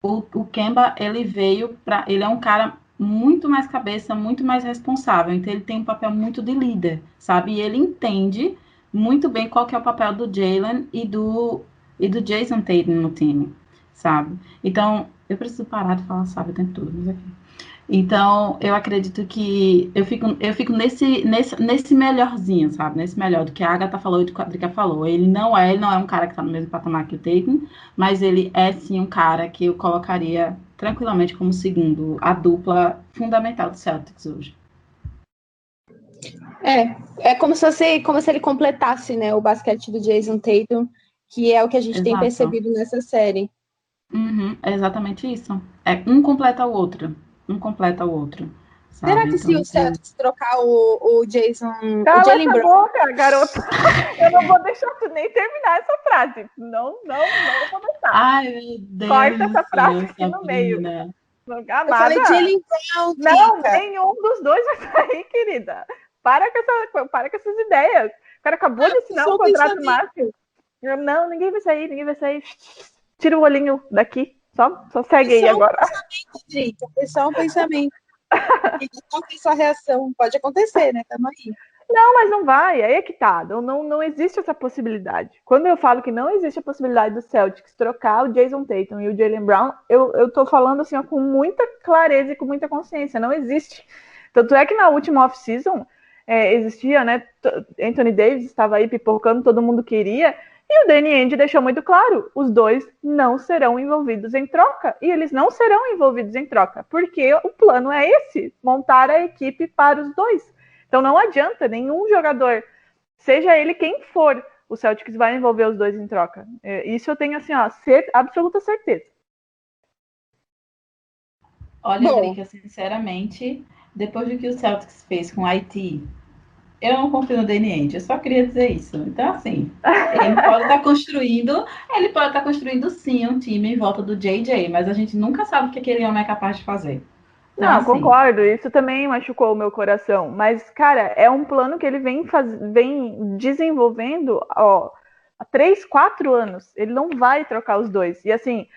O Kemba, ele é um cara muito mais cabeça, muito mais responsável, então ele tem um papel muito de líder, sabe? E ele entende muito bem qual que é o papel do Jaylen e do Jason Tatum no time, sabe? Então, eu preciso parar de falar, sabe, o tempo todo, mas aqui. Então, eu acredito que eu fico nesse melhorzinho, sabe? Nesse melhor do que a Agatha falou e do que a Drica falou. Ele não é um cara que está no mesmo patamar que o Tatum, mas ele é sim um cara que eu colocaria tranquilamente como segundo a dupla fundamental do Celtics hoje. É como se ele completasse, né, o basquete do Jason Tatum, que é o que a gente tem percebido nessa série. É exatamente isso. Um completa o outro, sabe? Será que se Então, o Celtics trocar o Jason, o Cala Jaylen essa Brown, boca, garota. Eu não vou deixar tu nem terminar essa frase. Não vou deixar. ai, meu Deus Corta do essa frase céu, aqui no meio. Sabrina. eu falei Amada, Jaylen Brown, não, Drica. nenhum dos dois vai sair, querida. Para com essas ideias. O cara acabou de assinar só um um contrato pensamento. máximo. Não, ninguém vai sair. Tira o olhinho daqui. Só segue aí É só um agora. pensamento, Drica. É só um pensamento. E qual que é a sua reação? Pode acontecer, né? Tamo aí. Não, mas não vai, aí é que tá. Não existe essa possibilidade. Quando eu falo que não existe a possibilidade do Celtics trocar o Jason Tatum e o Jaylen Brown, eu tô falando assim, ó, com muita clareza e com muita consciência. Não existe. Tanto é que na última off-season existia, né? Anthony Davis estava aí pipocando, todo mundo queria. E o Danny Ainge deixou muito claro, os dois não serão envolvidos em troca. E eles não serão envolvidos em troca, porque o plano é esse, montar a equipe para os dois. Então não adianta nenhum jogador, seja ele quem for, o Celtics vai envolver os dois em troca. Isso eu tenho assim, ó, absoluta certeza. Olha, Bom. Drica, sinceramente, depois do que o Celtics fez com o IT, eu não confio no Danny Ainge, eu só queria dizer isso. Então, assim, ele pode estar construindo sim um time em volta do JJ, mas a gente nunca sabe o que aquele homem é capaz de fazer. Então, Não, assim, concordo, isso também machucou o meu coração. Mas, cara, é um plano que ele vem desenvolvendo há 3, 4 anos. Ele não vai trocar os dois. E assim,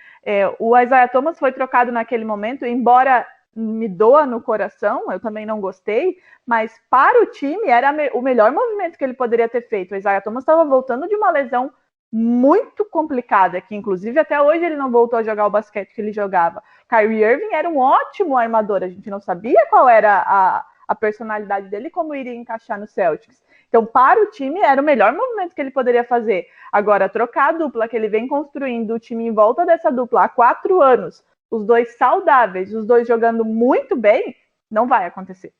o Isaiah Thomas foi trocado naquele momento, embora me doa no coração, eu também não gostei, mas para o time era o melhor movimento que ele poderia ter feito. O Isaiah Thomas estava voltando de uma lesão muito complicada, que inclusive até hoje ele não voltou a jogar o basquete que ele jogava. Kyrie Irving era um ótimo armador, a gente não sabia qual era a personalidade dele e como iria encaixar no Celtics. Então, para o time, era o melhor movimento que ele poderia fazer. Agora, trocar a dupla que ele vem construindo, o time em volta dessa dupla há 4 anos, os dois saudáveis, os dois jogando muito bem, não vai acontecer.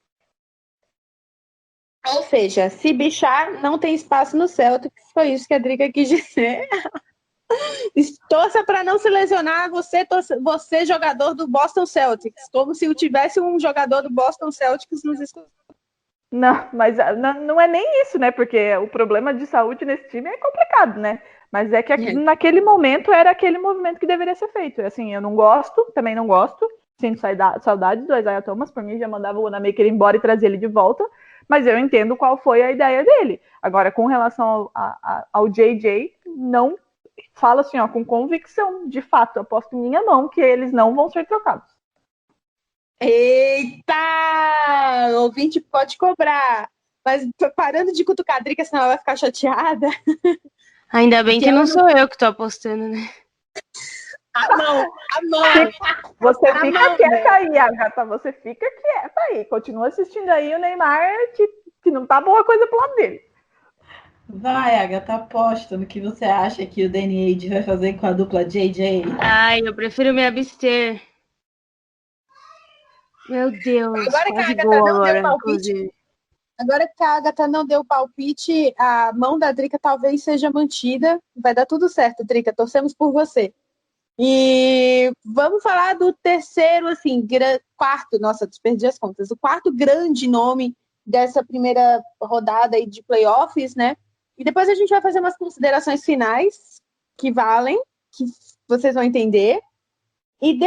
Ou seja, se bichar, não tem espaço no Celtics. Foi isso que a Drica quis dizer. Torça para não se lesionar, você jogador do Boston Celtics. Como se tivesse um jogador do Boston Celtics nos escutando. Não, mas não é nem isso, né? Porque o problema de saúde nesse time é complicado, né? Mas é que naquele momento era aquele movimento que deveria ser feito. Assim, eu não gosto, também não gosto. Sinto saudades do Isaiah Thomas. Por mim, já mandava o Wanamaker embora e trazer ele de volta. Mas eu entendo qual foi a ideia dele. Agora, com relação ao JJ, não falo assim, ó, com convicção, de fato, aposto em minha mão que eles não vão ser trocados. Eita! O ouvinte pode cobrar. Mas parando de cutucar a Drica, senão ela vai ficar chateada. Ainda bem que não sou eu que tô apostando, né? A mão. Você fica quieta aí, Agatha. Você fica quieta aí. Continua assistindo aí o Neymar, que não tá boa coisa pro lado dele. vai, Agatha, aposta no que você acha que o Danny Ainge vai fazer com a dupla JJ. Ai, eu prefiro me abster. Meu Deus, Agora que a quase Agatha gol não deu agora, palpite, inclusive. agora que a Agatha não deu palpite, a mão da Drica talvez seja mantida. Vai dar tudo certo, Drica. Torcemos por você. E vamos falar do terceiro, assim, quarto, nossa, perdi as contas, o quarto grande nome dessa primeira rodada aí de playoffs, né? E depois a gente vai fazer umas considerações finais que valem, que vocês vão entender. E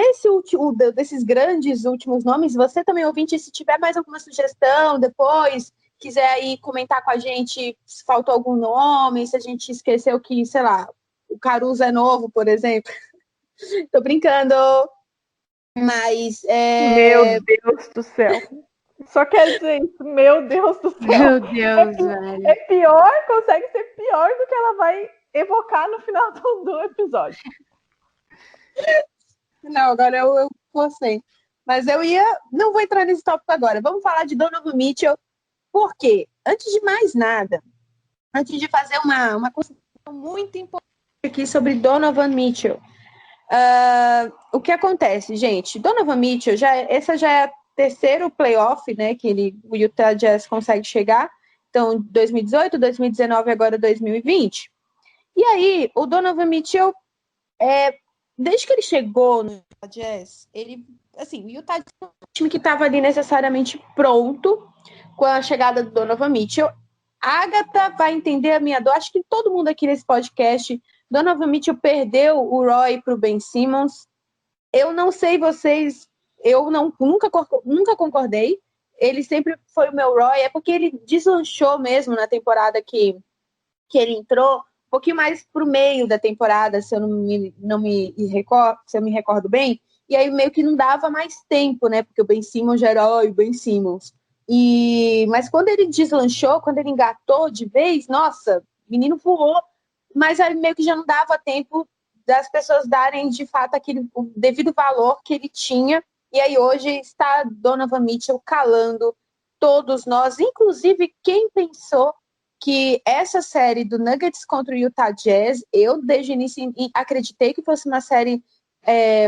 desses grandes últimos nomes, você também, ouvinte, se tiver mais alguma sugestão depois, quiser aí comentar com a gente se faltou algum nome, se a gente esqueceu que, sei lá, o Caruso é novo, por exemplo. Tô brincando. Mas Meu Deus do céu. Só quer dizer isso. Meu Deus do céu. Meu Deus, velho. É pior, consegue ser pior do que ela vai evocar no final do episódio. Não, agora eu forcei. Mas não vou entrar nesse tópico agora. Vamos falar de Donovan Mitchell. Por quê? Antes de mais nada, antes de fazer uma consideração muito importante aqui sobre Donovan Mitchell. O que acontece, gente? Donovan Mitchell, essa já é o terceiro playoff, né, que o Utah Jazz consegue chegar. Então, 2018, 2019 e agora 2020. E aí, o Donovan Mitchell, desde que ele chegou no Utah Jazz, ele assim, o Utah Jazz é um time que estava ali necessariamente pronto com a chegada do Donovan Mitchell. A Agatha vai entender a minha dor. Acho que todo mundo aqui nesse podcast. Donovan Mitchell perdeu o Roy para o Ben Simmons. Eu não sei vocês, nunca concordei. Ele sempre foi o meu Roy. É porque ele deslanchou mesmo na temporada que ele entrou, um pouquinho mais pro meio da temporada, se eu não me recordo, se eu me recordo bem, e aí meio que não dava mais tempo, né? Porque o Ben Simmons já era o Ben Simmons. Mas quando ele deslanchou, quando ele engatou de vez, nossa, o menino voou, mas aí meio que já não dava tempo das pessoas darem de fato o devido valor que ele tinha. E aí hoje está Donovan Mitchell calando todos nós, inclusive quem pensou que essa série do Nuggets contra o Utah Jazz, eu desde o início acreditei que fosse uma série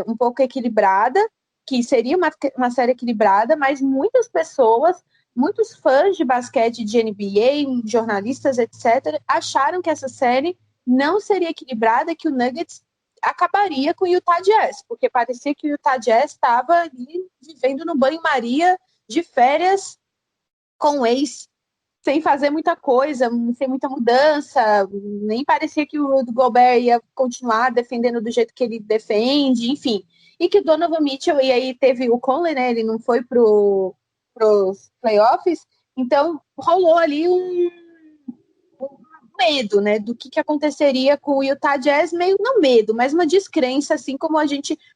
um pouco equilibrada, que seria uma série equilibrada, mas muitas pessoas, muitos fãs de basquete de NBA, jornalistas, etc., acharam que essa série não seria equilibrada, que o Nuggets acabaria com o Utah Jazz, porque parecia que o Utah Jazz estava ali vivendo no banho-maria de férias com o ex, sem fazer muita coisa, sem muita mudança, nem parecia que o Rudy Gobert ia continuar defendendo do jeito que ele defende, enfim. E que o Donovan Mitchell, e aí teve o Conley, né, ele não foi pros playoffs, então rolou ali um medo, né, do que aconteceria com o Utah Jazz, meio não medo, mas uma descrença, assim como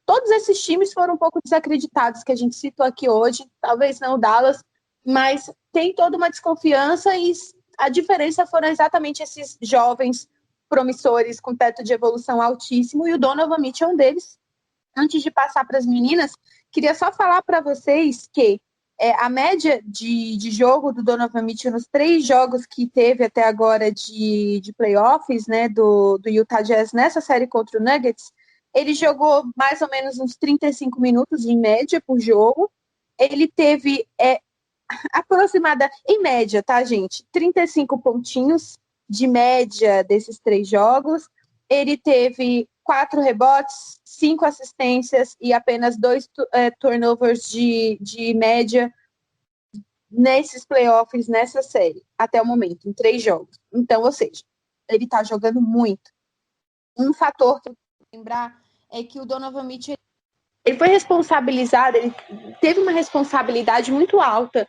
todos esses times foram um pouco desacreditados, que a gente citou aqui hoje, talvez não o Dallas, mas tem toda uma desconfiança e a diferença foram exatamente esses jovens promissores com teto de evolução altíssimo e o Donovan Mitchell é um deles. Antes de passar para as meninas, queria só falar para vocês que a média de jogo do Donovan Mitchell nos 3 jogos que teve até agora de playoffs, né, do Utah Jazz nessa série contra o Nuggets, ele jogou mais ou menos uns 35 minutos em média por jogo. Ele teve aproximada, em média, tá, gente? 35 pontinhos de média desses 3 jogos. Ele teve 4 rebotes, 5 assistências e apenas 2 turnovers de média nesses playoffs, nessa série, até o momento, em 3 jogos. Então, ou seja, ele tá jogando muito. Um fator que eu quero lembrar é que o Donovan Mitchell ele foi responsabilizado, ele teve uma responsabilidade muito alta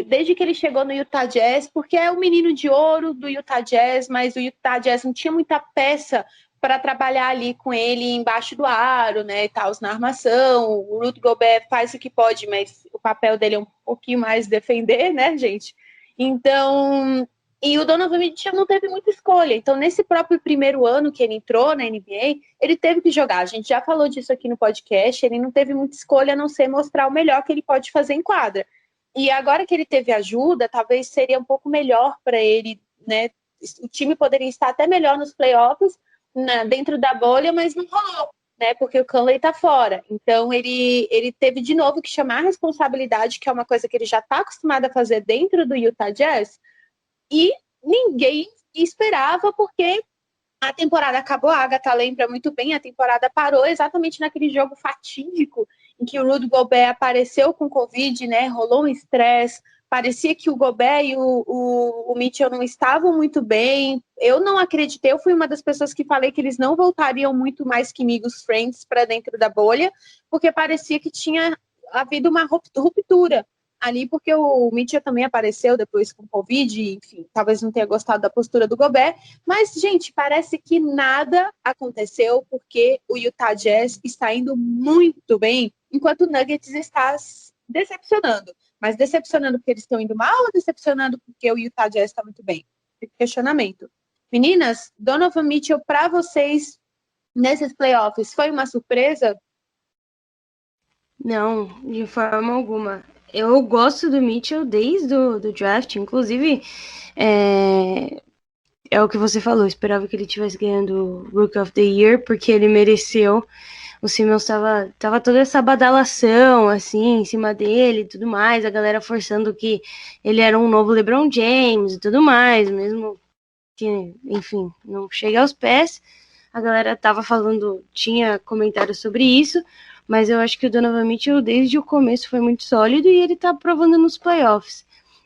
desde que ele chegou no Utah Jazz, porque é o menino de ouro do Utah Jazz, mas o Utah Jazz não tinha muita peça para trabalhar ali com ele embaixo do aro, né, e tal, na armação. O Rudy Gobert faz o que pode, mas o papel dele é um pouquinho mais defender, né, gente? Então, e o Donovan Mitchell não teve muita escolha. Então, nesse próprio primeiro ano que ele entrou na NBA, ele teve que jogar. A gente já falou disso aqui no podcast, ele não teve muita escolha a não ser mostrar o melhor que ele pode fazer em quadra. E agora que ele teve ajuda, talvez seria um pouco melhor para ele, né? O time poderia estar até melhor nos playoffs, dentro da bolha, mas não rolou, né? Porque o Conley tá fora. Então ele teve de novo que chamar a responsabilidade, que é uma coisa que ele já está acostumado a fazer dentro do Utah Jazz, e ninguém esperava, porque a temporada acabou, a Agatha lembra muito bem, a temporada parou exatamente naquele jogo fatídico em que o Rudy Gobert apareceu com Covid, né? Rolou um estresse, parecia que o Gobert e o Mitchell não estavam muito bem. Eu não acreditei, eu fui uma das pessoas que falei que eles não voltariam muito mais que amigos friends para dentro da bolha, porque parecia que tinha havido uma ruptura ali, porque o Mitchell também apareceu depois com Covid, enfim, talvez não tenha gostado da postura do Gobert, mas, gente, parece que nada aconteceu, porque o Utah Jazz está indo muito bem, enquanto o Nuggets está decepcionando. Mas decepcionando porque eles estão indo mal ou decepcionando porque o Utah Jazz está muito bem? Questionamento. Meninas, Donovan Mitchell, para vocês, nesses playoffs, foi uma surpresa? Não, de forma alguma. Eu gosto do Mitchell desde o draft, inclusive é o que você falou, eu esperava que ele estivesse ganhando o Rookie of the Year, porque ele mereceu. O Simmons tava toda essa badalação, assim, em cima dele e tudo mais, a galera forçando que ele era um novo LeBron James e tudo mais, mesmo que, enfim, não chega aos pés. A galera tava falando, tinha comentários sobre isso, mas eu acho que o Donovan Mitchell desde o começo foi muito sólido e ele tá provando nos playoffs.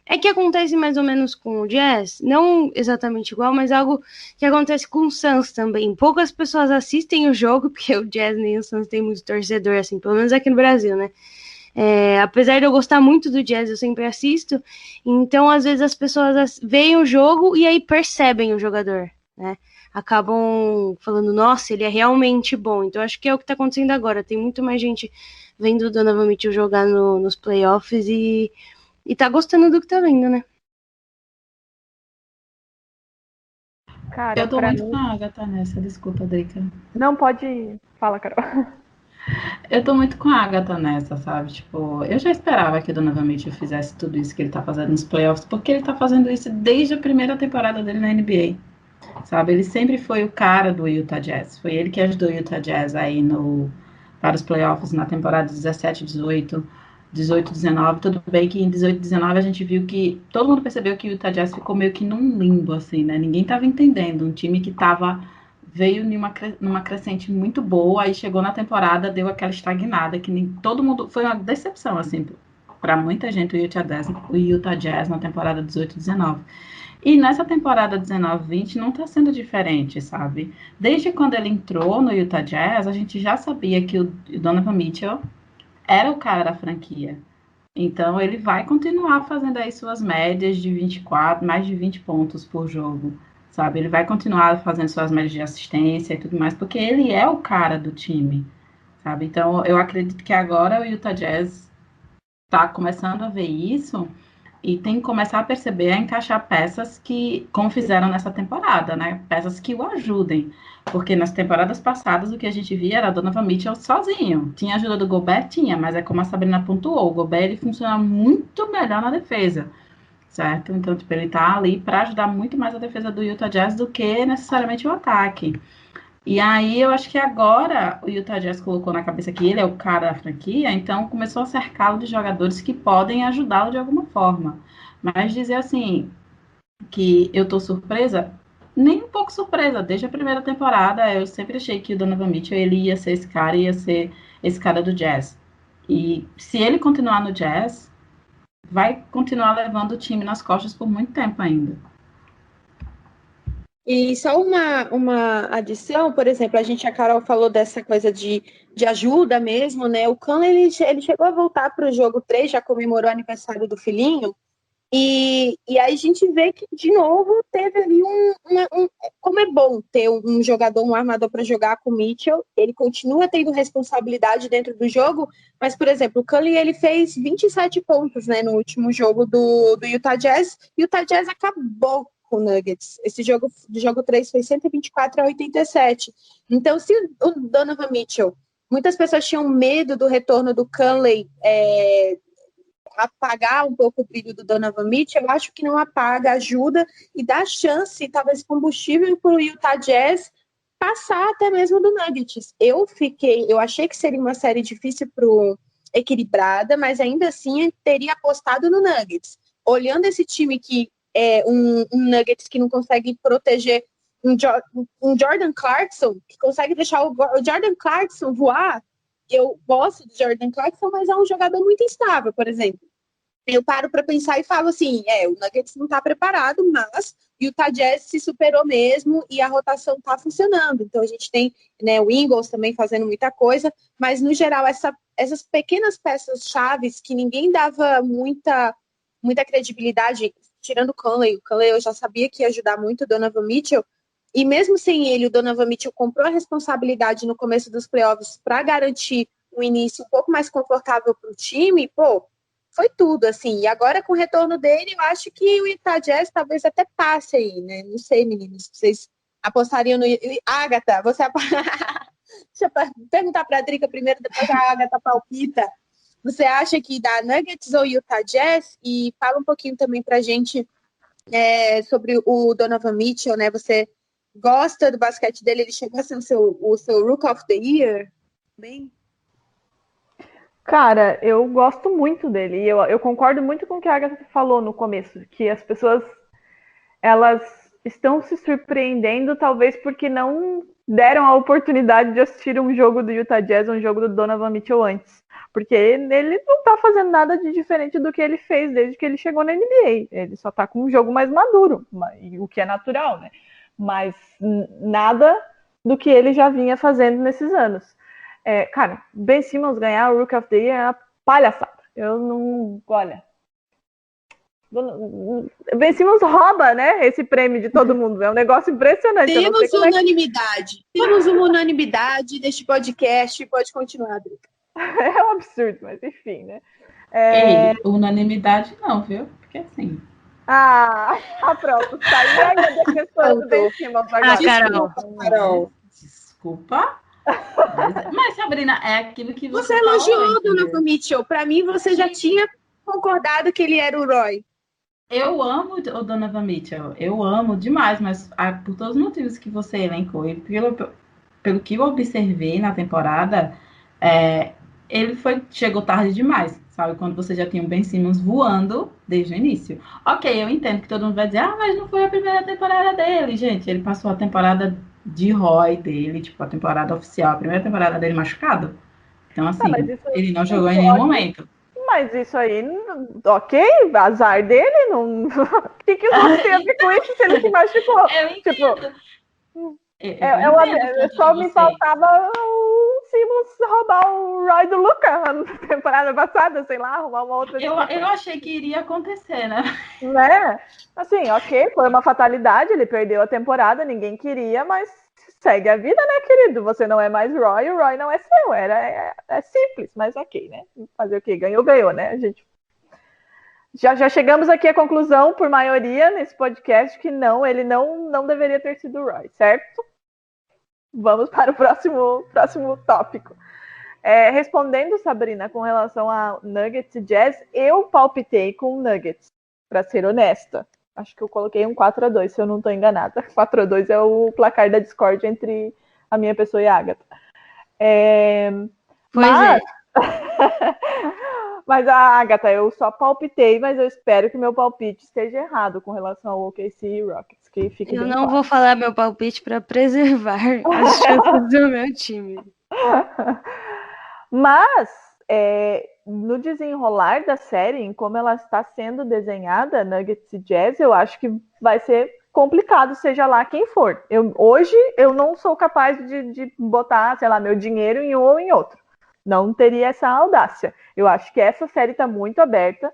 É que acontece mais ou menos com o Jazz, não exatamente igual, mas algo que acontece com o Suns também. Poucas pessoas assistem o jogo, porque o Jazz nem o Suns tem muito torcedor, assim, pelo menos aqui no Brasil, né? Apesar de eu gostar muito do Jazz, eu sempre assisto, então às vezes as pessoas veem o jogo e aí percebem o jogador, né? Acabam falando, nossa, ele é realmente bom. Então acho que é o que tá acontecendo agora. Tem muito mais gente vendo o Donovan Mitchell jogar nos playoffs e tá gostando do que tá vendo, né? Cara, Eu tô pra muito mim. com a Agatha nessa, desculpa, Drica. Não pode. Fala, Carol. Eu tô muito com a Agatha nessa, sabe? Tipo, eu já esperava que o Donovan Mitchell fizesse tudo isso que ele tá fazendo nos playoffs, porque ele tá fazendo isso desde a primeira temporada dele na NBA, sabe? Ele sempre foi o cara do Utah Jazz. Foi ele que ajudou o Utah Jazz aí para os playoffs na temporada 17, 18, 18, 19. Tudo bem que em 18, 19 a gente viu que todo mundo percebeu que o Utah Jazz ficou meio que num limbo, assim, né? Ninguém tava entendendo. Um time que veio numa crescente muito boa, aí chegou na temporada, deu aquela estagnada, que nem todo mundo. Foi uma decepção, assim, para muita gente o Utah Jazz na temporada 18, 19. E nessa temporada 19-20 não está sendo diferente, sabe? Desde quando ele entrou no Utah Jazz, a gente já sabia que o Donovan Mitchell era o cara da franquia. Então ele vai continuar fazendo aí suas médias de 24, mais de 20 pontos por jogo, sabe? Ele vai continuar fazendo suas médias de assistência e tudo mais, porque ele é o cara do time, sabe? Então eu acredito que agora o Utah Jazz está começando a ver isso e tem que começar a perceber, a encaixar peças que, como fizeram nessa temporada, né? Peças que o ajudem. Porque nas temporadas passadas o que a gente via era Donovan Mitchell sozinho. Tinha ajuda do Gobert? Tinha, mas é como a Sabrina pontuou, o Gobert ele funciona muito melhor na defesa, certo? Então, tipo, ele tá ali para ajudar muito mais a defesa do Utah Jazz do que necessariamente o ataque. E aí eu acho que agora o Utah Jazz colocou na cabeça que ele é o cara da franquia, então começou a cercá-lo de jogadores que podem ajudá-lo de alguma forma. Mas dizer assim, que eu tô surpresa, nem um pouco surpresa. Desde a primeira temporada, eu sempre achei que o Donovan Mitchell ele ia ser esse cara, ia ser esse cara do Jazz. E se ele continuar no Jazz, vai continuar levando o time nas costas por muito tempo ainda. E só uma adição, por exemplo, a Carol falou dessa coisa de ajuda mesmo, né? O Conley, ele chegou a voltar para o jogo 3, já comemorou o aniversário do filhinho, e aí a gente vê que, de novo, teve ali como é bom ter um jogador, um armador para jogar com o Mitchell, ele continua tendo responsabilidade dentro do jogo, mas, por exemplo, o Conley, ele fez 27 pontos, né, no último jogo do Utah Jazz, e o Utah Jazz acabou com o Nuggets. Esse jogo, do jogo 3 foi 124-87. Então, se o Donovan Mitchell, muitas pessoas tinham medo do retorno do Conley, apagar um pouco o brilho do Donovan Mitchell, eu acho que não apaga, ajuda e dá chance, talvez combustível para o Utah Jazz passar até mesmo do Nuggets. Eu achei que seria uma série difícil equilibrada, mas ainda assim teria apostado no Nuggets. Olhando esse time que é um Nuggets que não consegue proteger um Jordan Clarkson, que consegue deixar o Jordan Clarkson voar. Eu gosto do Jordan Clarkson, mas é um jogador muito instável, por exemplo. Eu paro para pensar e falo assim, o Nuggets não está preparado, mas o Utah Jazz se superou mesmo e a rotação está funcionando. Então a gente tem, né, o Ingles também fazendo muita coisa, mas no geral essas pequenas peças chaves que ninguém dava muita credibilidade, tirando o Conley eu já sabia que ia ajudar muito o Donovan Mitchell, e mesmo sem ele, o Donovan Mitchell comprou a responsabilidade no começo dos playoffs para garantir um início um pouco mais confortável para o time, foi tudo, assim. E agora, com o retorno dele, eu acho que o Utah Jazz talvez até passe aí, né? Não sei, meninos, vocês apostariam no... Agatha, deixa eu perguntar para a Drica primeiro, depois a Agatha palpita. Você acha que dá Nuggets ou Utah Jazz? E fala um pouquinho também para a gente sobre o Donovan Mitchell, né? Você gosta do basquete dele? Ele chegou a ser o seu Rook of the Year? Bem... Cara, eu gosto muito dele. E eu concordo muito com o que a Agatha falou no começo, que as pessoas elas estão se surpreendendo, talvez porque não deram a oportunidade de assistir um jogo do Utah Jazz, um jogo do Donovan Mitchell antes. Porque ele não tá fazendo nada de diferente do que ele fez desde que ele chegou na NBA. Ele só tá com um jogo mais maduro, o que é natural, né? Mas nada do que ele já vinha fazendo nesses anos. Cara, Ben Simmons ganhar o Rookie of the Year é uma palhaçada. Eu não... Olha... Ben Simmons rouba, né, esse prêmio de todo mundo. É um negócio impressionante. Temos unanimidade. Temos uma unanimidade neste podcast. Pode continuar, Drica. É um absurdo, mas enfim, né? Unanimidade não, viu? Porque assim... Pronto. Saiu a defensora do Ben Simmons agora. Carol. Desculpa. Mas, Sabrina, é aquilo que você elogiou o Donovan Mitchell. Para mim, você já tinha concordado que ele era o Roy. Eu amo o Donovan Mitchell. Eu amo demais, mas por todos os motivos que você elencou e pelo que eu observei na temporada, ele chegou tarde demais, sabe? Quando você já tinha o Ben Simmons voando desde o início. Ok, eu entendo que todo mundo vai dizer, mas não foi a primeira temporada dele, gente. Ele passou a temporada de Roy dele, tipo, a temporada oficial, a primeira temporada dele machucado. Então, assim, ele não jogou em nenhum momento. Mas isso aí, ok, azar dele, não... O que os outros têm a ver com isso se ele se machucou? Eu entendo. Só me faltava o Simmons roubar o Roy do Luka na temporada passada, sei lá, arrumar uma outra... Eu achei que iria acontecer, né? Né? Assim, ok, foi uma fatalidade, ele perdeu a temporada, ninguém queria, mas segue a vida, né, querido? Você não é mais Roy, o Roy não é seu. É simples, mas ok, né? Fazer o quê? Ganhou, né? A gente... Já chegamos aqui à conclusão, por maioria, nesse podcast, que ele não deveria ter sido o Roy, certo? Vamos para o próximo tópico. Respondendo, Sabrina, com relação a Nuggets e Jazz, eu palpitei com o Nuggets, para ser honesta. Acho que eu coloquei um 4-2, se eu não estou enganada. 4-2 é o placar da Discord entre a minha pessoa e a Agatha. Mas a Agatha, eu só palpitei, mas eu espero que meu palpite esteja errado com relação ao OKC e Rockets. Que fique eu não vou falar meu palpite para preservar as chances do meu time. Mas, no desenrolar da série, em como ela está sendo desenhada, Nuggets e Jazz, eu acho que vai ser complicado, seja lá quem for. Hoje, eu não sou capaz de botar, sei lá, meu dinheiro em um ou em outro. Não teria essa audácia. Eu acho que essa série está muito aberta.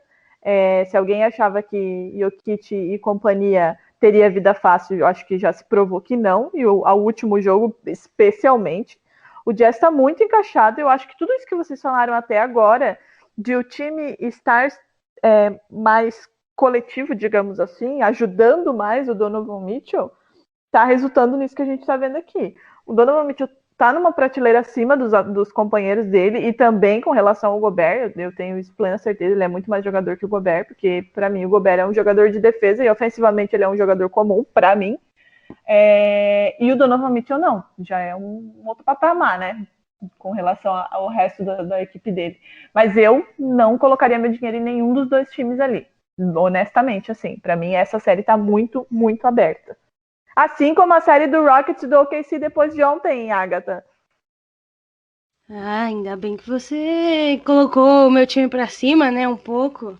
Se alguém achava que Jokic e companhia teria vida fácil, eu acho que já se provou que não. E ao último jogo, especialmente. O Jazz está muito encaixado. Eu acho que tudo isso que vocês falaram até agora, de o time estar mais coletivo, digamos assim, ajudando mais o Donovan Mitchell, está resultando nisso que a gente está vendo aqui. O Donovan Mitchell está numa prateleira acima dos companheiros dele e também com relação ao Gobert. Eu tenho isso plena certeza, ele é muito mais jogador que o Gobert, porque para mim o Gobert é um jogador de defesa e ofensivamente ele é um jogador comum, para mim. E o Donovan Mitchell não, já é um outro patamar, né, com relação ao resto da equipe dele. Mas eu não colocaria meu dinheiro em nenhum dos dois times ali, honestamente, assim. Para mim essa série está muito, muito aberta. Assim como a série do Rockets e do OKC depois de ontem, Agatha. Ainda bem que você colocou o meu time pra cima, né, um pouco.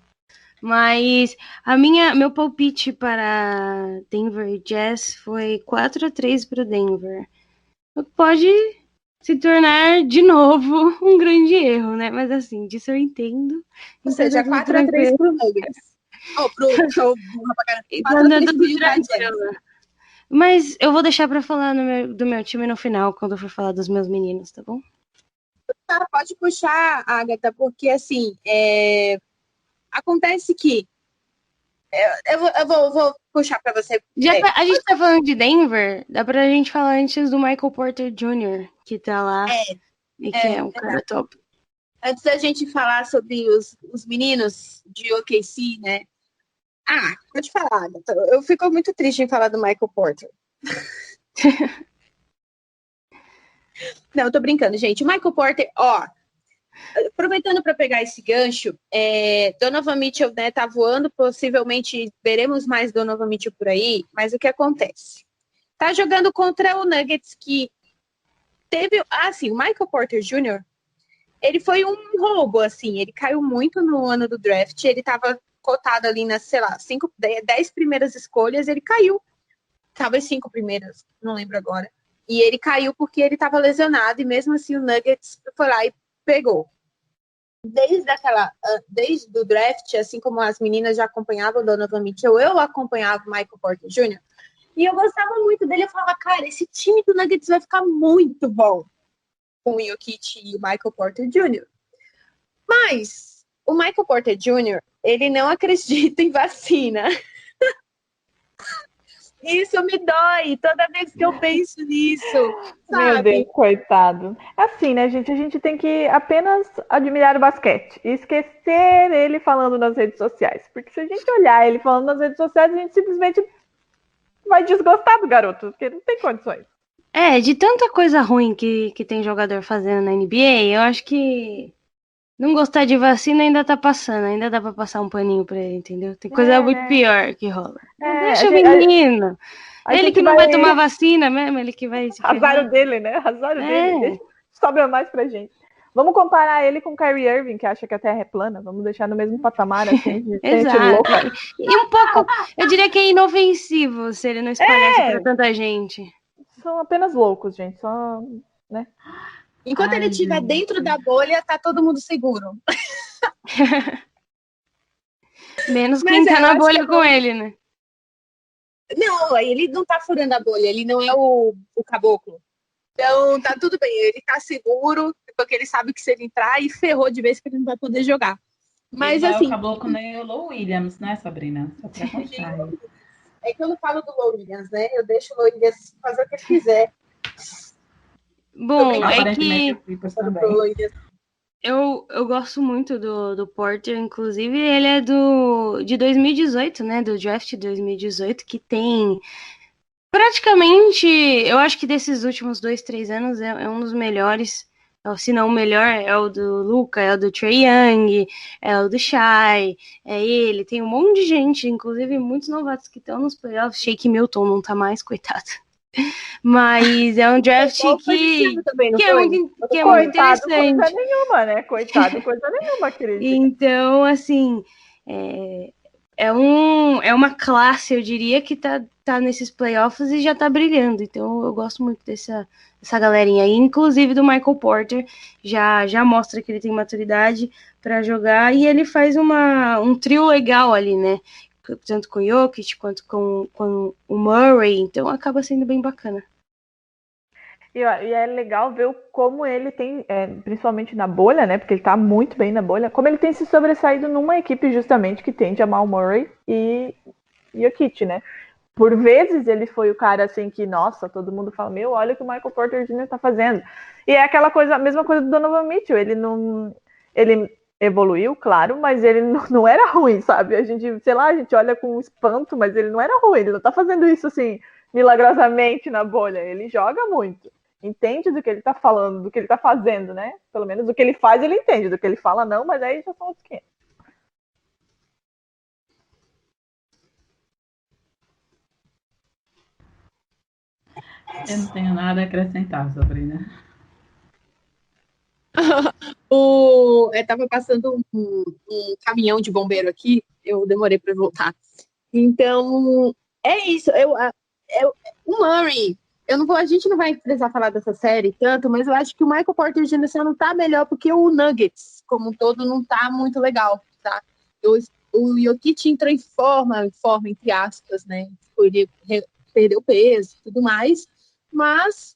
Mas meu palpite para Denver Jazz foi 4-3 para Denver. Pode se tornar de novo um grande erro, né? Mas assim, disso eu entendo. Ou seja, 4-3 pro Nuggets. Mas eu vou deixar para falar do meu time no final, quando eu for falar dos meus meninos, tá bom? Tá, pode puxar, Agatha, porque assim, acontece que eu vou puxar para você. A gente tá falando de Denver, dá pra gente falar antes do Michael Porter Jr., que tá lá e que é um cara top. Antes da gente falar sobre os meninos de OKC, né? Pode falar. Eu fico muito triste em falar do Michael Porter. Não, eu tô brincando, gente. O Michael Porter, aproveitando para pegar esse gancho, Donovan Mitchell, né, tá voando, possivelmente veremos mais Donovan Mitchell por aí, mas o que acontece? Tá jogando contra o Nuggets, que teve, assim, o Michael Porter Jr., ele foi um roubo, assim, ele caiu muito no ano do draft, ele tava cotado ali nas, sei lá, 10 primeiras escolhas, ele caiu. Tava as 5 primeiras, não lembro agora. E ele caiu porque ele tava lesionado, e mesmo assim o Nuggets foi lá e pegou. Desde o draft, assim como as meninas já acompanhavam o Donovan Mitchell, eu acompanhava o Michael Porter Jr., e eu gostava muito dele. Eu falava, cara, esse time do Nuggets vai ficar muito bom com o Jokic e o Michael Porter Jr. Mas o Michael Porter Jr., ele não acredita em vacina. Isso me dói toda vez que eu penso nisso, sabe? Meu Deus, coitado. É assim, né, gente? A gente tem que apenas admirar o basquete e esquecer ele falando nas redes sociais. Porque se a gente olhar ele falando nas redes sociais, a gente simplesmente vai desgostar do garoto, porque não tem condições. De tanta coisa ruim que tem jogador fazendo na NBA, eu acho que não gostar de vacina ainda tá passando, ainda dá pra passar um paninho pra ele, entendeu? Tem coisa muito pior que rola. Deixa o menino. Ele que não vai tomar vazina mesmo, ele que vai se azar dele, né? Azar dele. Sobra mais pra gente. Vamos comparar ele com o Kyrie Irving, que acha que a Terra é plana. Vamos deixar no mesmo patamar, assim, de gente louca. E um pouco, eu diria que é inofensivo se ele não espalhasse pra tanta gente. São apenas loucos, gente. Só, né? Enquanto ele estiver dentro da bolha, tá todo mundo seguro. Menos quem tá na bolha com ele, né? Não, ele não tá furando a bolha, ele não é o caboclo. Então, tá tudo bem, ele tá seguro, porque ele sabe que se ele entrar, e ferrou de vez que ele não vai poder jogar. Mas ele assim. O caboclo nem o Lou Williams, né, Sabrina? Só pra constar. É que eu não falo do Lou Williams, né? Eu deixo o Lou Williams fazer o que ele quiser. Bom, é que eu gosto muito do Porter, inclusive ele é de 2018, né, do draft de 2018, que tem praticamente, eu acho que desses últimos 2-3 anos é um dos melhores, se não o melhor, é o do Luka, é o do Trae Young, é o do Shai, é ele, tem um monte de gente, inclusive muitos novatos que estão nos playoffs. Shake Milton não tá mais, coitado. Mas é um draft que é muito interessante. Coisa nenhuma, né? Coitado, coisa nenhuma, querida. Então, assim, é uma classe, eu diria, que tá nesses playoffs e já tá brilhando. Então, eu gosto muito dessa galerinha aí, inclusive do Michael Porter. Já mostra que ele tem maturidade para jogar e ele faz um trio legal ali, né? Tanto com o Jokic quanto com o Murray, então acaba sendo bem bacana. E é legal ver como ele tem, principalmente na bolha, né, porque ele tá muito bem na bolha, como ele tem se sobressaído numa equipe justamente que tem Jamal Murray e Jokic, né. Por vezes ele foi o cara assim que, nossa, todo mundo fala, olha o que o Michael Porter Jr. tá fazendo. E é aquela coisa, a mesma coisa do Donovan Mitchell, ele evoluiu, claro, mas ele não era ruim, sabe? A gente olha com espanto, mas ele não era ruim, ele não tá fazendo isso assim, milagrosamente na bolha, ele joga muito, entende do que ele tá falando, do que ele tá fazendo, né? Pelo menos do que ele faz, ele entende, do que ele fala não, mas aí já são outros 500. Eu não tenho nada a acrescentar, Sabrina. Tava passando um caminhão de bombeiro aqui, eu demorei para voltar. Então, é isso. O Murray, a gente não vai precisar falar dessa série tanto, mas eu acho que o Michael Porter Jr. não tá melhor porque o Nuggets, como um todo, não tá muito legal, tá? O Jokic entrou em forma, entre aspas, né? Ele perdeu peso e tudo mais, mas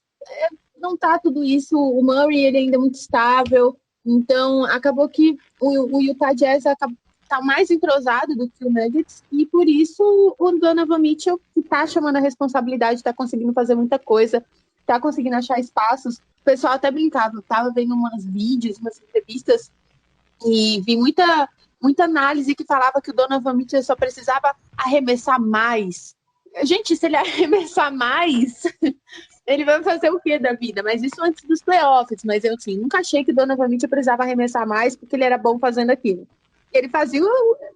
não tá tudo isso. O Murray, ele ainda é muito estável, então acabou que o Utah Jazz tá mais entrosado do que o Nuggets, e por isso o Donovan Mitchell, que tá chamando a responsabilidade, tá conseguindo fazer muita coisa, tá conseguindo achar espaços. O pessoal até brincava, eu tava vendo umas vídeos, umas entrevistas, e vi muita análise que falava que o Donovan Mitchell só precisava arremessar mais. Gente, se ele arremessar mais, ele vai fazer o quê da vida? Mas isso antes dos playoffs. Mas eu, assim, nunca achei que o Donovan Mitchell precisava arremessar mais porque ele era bom fazendo aquilo. Ele fazia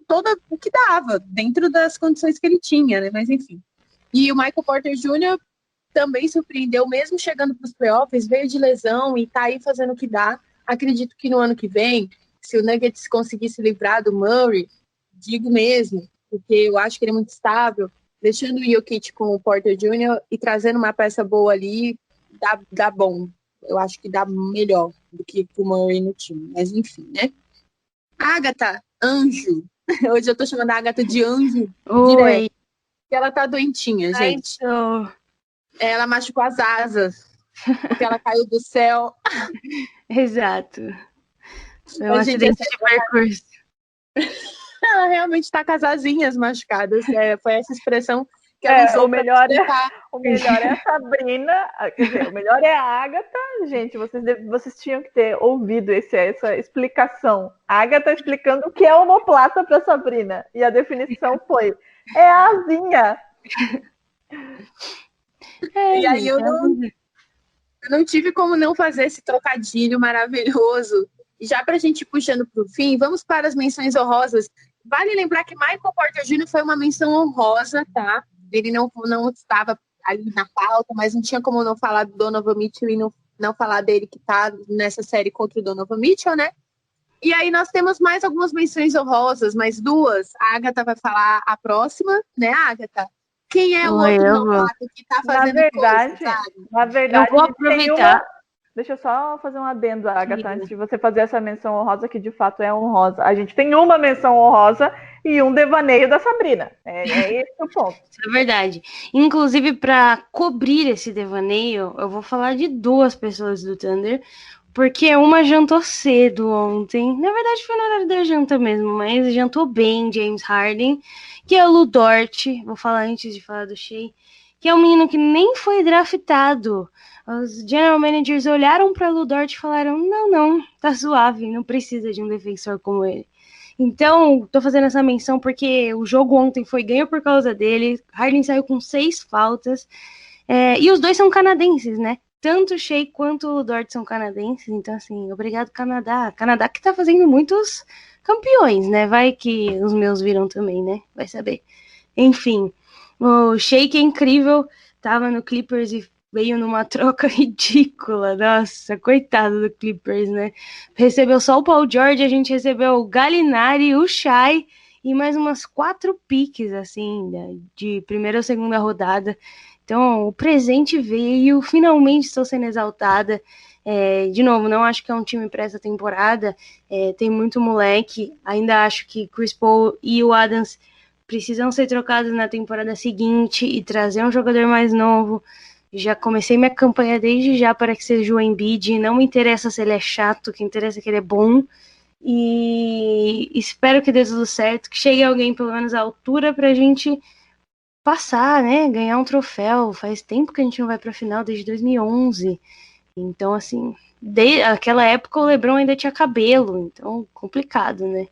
todo o que dava, dentro das condições que ele tinha, né? Mas, enfim. E o Michael Porter Jr., também surpreendeu, mesmo chegando para os playoffs, veio de lesão e tá aí fazendo o que dá. Acredito que no ano que vem, se o Nuggets conseguir se livrar do Murray, digo mesmo, porque eu acho que ele é muito estável, deixando o Jokic com o Porter Jr. e trazendo uma peça boa ali, dá bom. Eu acho que dá melhor do que o Murray no time. Mas enfim, né? Agatha, anjo. Hoje eu tô chamando a Agatha de anjo Oi. direto. Porque ela tá doentinha, gente. Ela machucou as asas. Porque ela caiu do céu. Exato. É um acidente de percurso. Ela realmente tá com as asinhas machucadas. Foi essa expressão que ela usou. O melhor é a Sabrina. Quer dizer, o melhor é a Agatha. Gente, vocês tinham que ter ouvido essa explicação. A Agatha explicando o que é omoplata para Sabrina. E a definição foi: é a asinha. E aí eu não tive como não fazer esse trocadilho maravilhoso. E já para a gente ir puxando para o fim, vamos para as menções honrosas. Vale lembrar que Michael Porter Jr. foi uma menção honrosa, tá? Ele não estava ali na pauta, mas não tinha como não falar do Donovan Mitchell e não falar dele que tá nessa série contra o Donovan Mitchell, né? E aí nós temos mais algumas menções honrosas, mais duas. A Agatha vai falar a próxima, né, Agatha? Quem é o outro novato que tá fazendo Na verdade, eu vou aproveitar. Deixa eu só fazer um adendo, Agatha, antes de você fazer essa menção honrosa, que de fato é honrosa. A gente tem uma menção honrosa e um devaneio da Sabrina. É esse o ponto. Isso é verdade. Inclusive, para cobrir esse devaneio, eu vou falar de duas pessoas do Thunder, porque uma jantou cedo ontem. Na verdade, foi no horário da janta mesmo, mas jantou bem, James Harden, que é o Lu Dort. Vou falar antes de falar do Shea, que é um menino que nem foi draftado. Os general managers olharam para Lu Dort e falaram: não, tá suave, não precisa de um defensor como ele. Então, tô fazendo essa menção porque o jogo ontem foi ganho por causa dele. Harden saiu com 6 faltas. E os dois são canadenses, né? Tanto o Shea quanto o Lu Dort são canadenses. Então, assim, obrigado, Canadá. Canadá que tá fazendo muitos campeões, né? Vai que os meus viram também, né? Vai saber. Enfim, o Shea, que é incrível, tava no Clippers e veio numa troca ridícula. Nossa, coitado do Clippers, né? Recebeu só o Paul George, a gente recebeu o Gallinari, o Shai e mais umas 4 piques, assim, de primeira ou segunda rodada. Então, o presente veio, finalmente estou sendo exaltada. De novo, não acho que é um time para essa temporada. Tem muito moleque. Ainda acho que Chris Paul e o Adams precisam ser trocados na temporada seguinte e trazer um jogador mais novo. Já comecei minha campanha desde já para que seja o Embiid. Não me interessa se ele é chato, o que interessa é que ele é bom. E espero que dê tudo certo, que chegue alguém pelo menos à altura para a gente passar, né? Ganhar um troféu. Faz tempo que a gente não vai para a final, desde 2011. Então, assim, desde aquela época o LeBron ainda tinha cabelo, então complicado, né?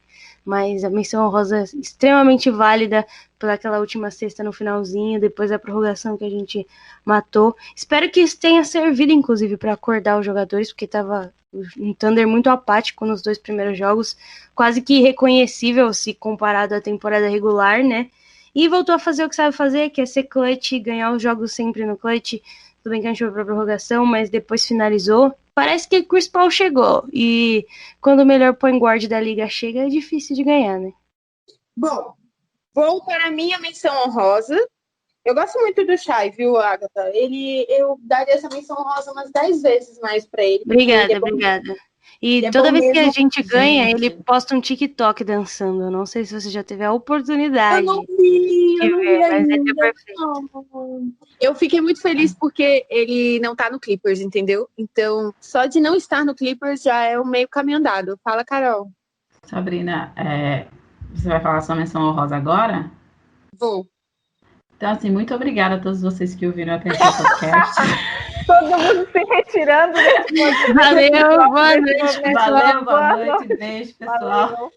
Mas a menção honrosa é extremamente válida pelaquela última sexta no finalzinho, depois da prorrogação que a gente matou. Espero que isso tenha servido, inclusive, para acordar os jogadores, porque estava um Thunder muito apático nos 2 primeiros jogos, quase que irreconhecível se comparado à temporada regular, né? E voltou a fazer o que sabe fazer, que é ser clutch, ganhar os jogos sempre no clutch. Tudo bem que a gente foi para prorrogação, mas depois finalizou. Parece que Chris Paul chegou. E quando o melhor point guard da liga chega, é difícil de ganhar, né? Bom, vou para a minha menção honrosa. Eu gosto muito do Shai, viu, Agatha? Eu daria essa menção honrosa umas 10 vezes mais para ele. Obrigada. E toda vez que a gente ganha, ele posta um TikTok dançando. Eu não sei se você já teve a oportunidade. Eu não vi mas ele é perfeito. Eu fiquei muito feliz porque ele não tá no Clippers, entendeu? Então, só de não estar no Clippers já é o meio caminho andado. Fala, Carol. Sabrina, você vai falar sua menção honrosa agora? Vou. Então, assim, muito obrigada a todos vocês que ouviram até esse podcast. Todo mundo se retirando. Valeu, boa noite, pessoal. Valeu, boa noite, beijo, pessoal. Valeu.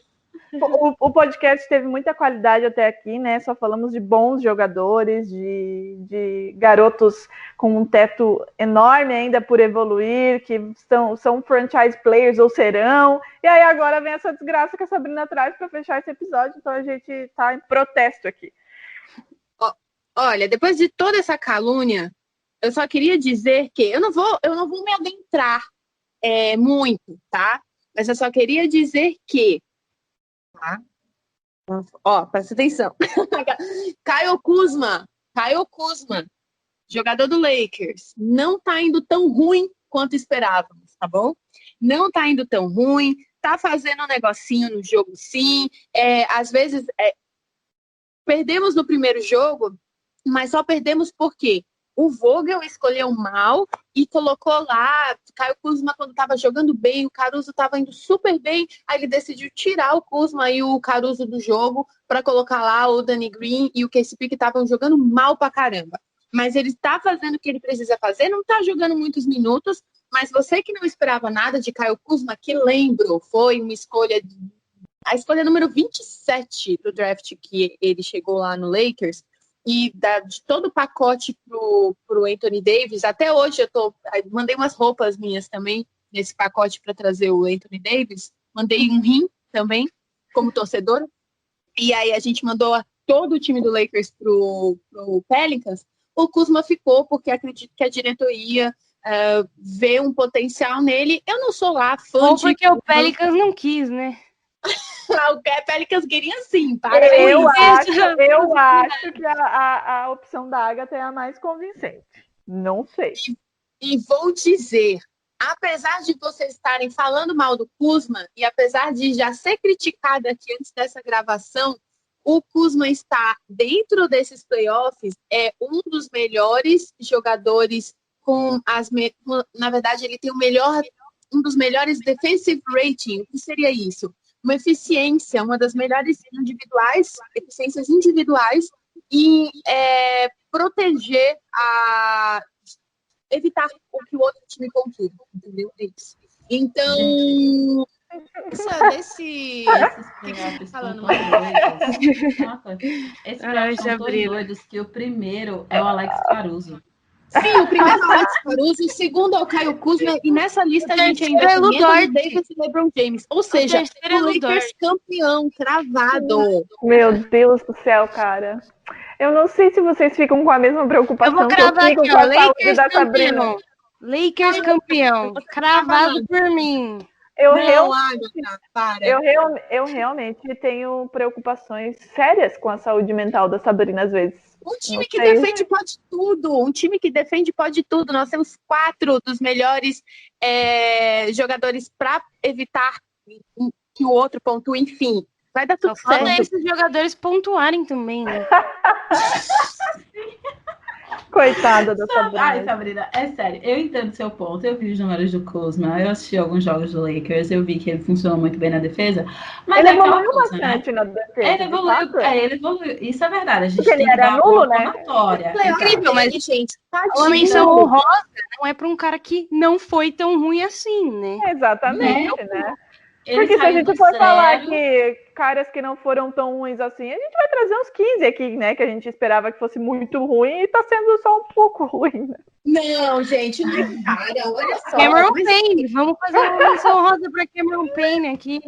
O podcast teve muita qualidade até aqui, né? Só falamos de bons jogadores, de garotos com um teto enorme ainda por evoluir, que são franchise players ou serão. E aí agora vem essa desgraça que a Sabrina traz para fechar esse episódio, então a gente está em protesto aqui. Olha, depois de toda essa calúnia, eu só queria dizer que eu não vou me adentrar muito, tá? Mas eu só queria dizer que, tá? Ó, presta atenção. Kyle Kuzma, jogador do Lakers, não tá indo tão ruim quanto esperávamos, tá bom? Não tá indo tão ruim, tá fazendo um negocinho no jogo, sim. Às vezes, perdemos no primeiro jogo, mas só perdemos porque o Vogel escolheu mal e colocou lá, Caio Kuzma quando estava jogando bem, o Caruso estava indo super bem, aí ele decidiu tirar o Kuzma e o Caruso do jogo para colocar lá o Danny Green e o KCP que estavam jogando mal pra caramba. Mas ele está fazendo o que ele precisa fazer, não está jogando muitos minutos, mas você que não esperava nada de Caio Kuzma, que lembro, foi uma escolha, a escolha número 27 do draft que ele chegou lá no Lakers, e de todo o pacote pro Anthony Davis, até hoje mandei umas roupas minhas também nesse pacote para trazer o Anthony Davis, mandei um rim também, como torcedora, e aí a gente mandou todo o time do Lakers pro Pelicans. O Kuzma ficou, porque acredito que a diretoria vê um potencial nele. Eu não sou lá fã Ou porque o Pelicans não quis, né? O Pelicans queria sim, eu acho que a opção da Agatha é a mais convincente. Não sei. E vou dizer, apesar de vocês estarem falando mal do Kuzma, e apesar de já ser criticado aqui antes dessa gravação, o Kuzma está dentro desses playoffs, é um dos melhores jogadores na verdade, ele tem um dos melhores defensive rating. O que seria isso? Uma eficiência, uma das melhores eficiências individuais e proteger, evitar o que o outro time pontua, entendeu? É isso. Então, esses falando esses são tão doidos que o primeiro é o Alex Caruso. Sim, o primeiro é o Alex Caruso, o segundo é o Caio Kuzma, e nessa lista a gente ainda tem Anthony Davis e LeBron James. Ou seja, o Lakers campeão, cravado. Meu Deus do céu, cara. Eu não sei se vocês ficam com a mesma preocupação que eu fico com a saúde da Sabrina. Lakers campeão, cravado por mim. Eu realmente tenho preocupações sérias com a saúde mental da Sabrina às vezes. Um time que defende pode tudo. Um time que defende pode tudo. Nós temos 4 dos melhores jogadores para evitar que o outro pontue. Enfim, vai dar tudo certo. Falta esses jogadores pontuarem também, né? Coitada da Sabrina. Ai, Sabrina, é sério. Eu entendo seu ponto. Eu vi os números do Kuzma. Eu assisti alguns jogos do Lakers. Eu vi que ele funcionou muito bem na defesa. Mas ele evoluiu bastante, né? Na defesa. Ele evoluiu. Isso é verdade. A gente porque tem ele era nulo, né? É incrível, mas, gente, uma menção honrosa não é para um cara que não foi tão ruim assim, né? Exatamente, né? Porque se a gente for falar que caras que não foram tão ruins assim, a gente vai trazer uns 15 aqui, né? Que a gente esperava que fosse muito ruim e tá sendo só um pouco ruim, né? Não, gente, não é cara, olha só. Cameron Payne, vamos fazer uma menção rosa pra Cameron Payne aqui.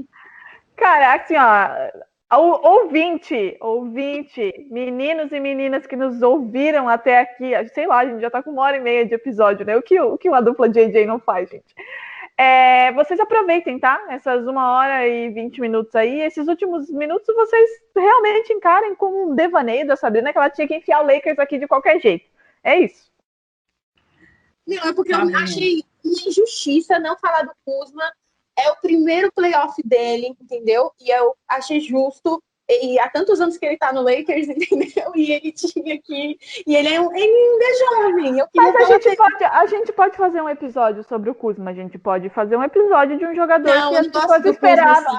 Cara, assim, ó, ouvinte, meninos e meninas que nos ouviram até aqui, sei lá, a gente já tá com 1h30 de episódio, né? O que uma dupla JJ não faz, gente? Vocês aproveitem, tá? Essas 1h20 aí. Esses últimos minutos vocês realmente encarem como um devaneio da Sabrina, que ela tinha que enfiar o Lakers aqui de qualquer jeito. É isso. Não, é porque eu achei uma injustiça não falar do Kuzma. É o primeiro playoff dele, entendeu? E eu achei justo. E há tantos anos que ele tá no Lakers, entendeu? E ele tinha que... E ele ainda é jovem. Mas a gente pode fazer um episódio sobre o Kuzma. A gente pode fazer um episódio de um jogador que as pessoas esperavam.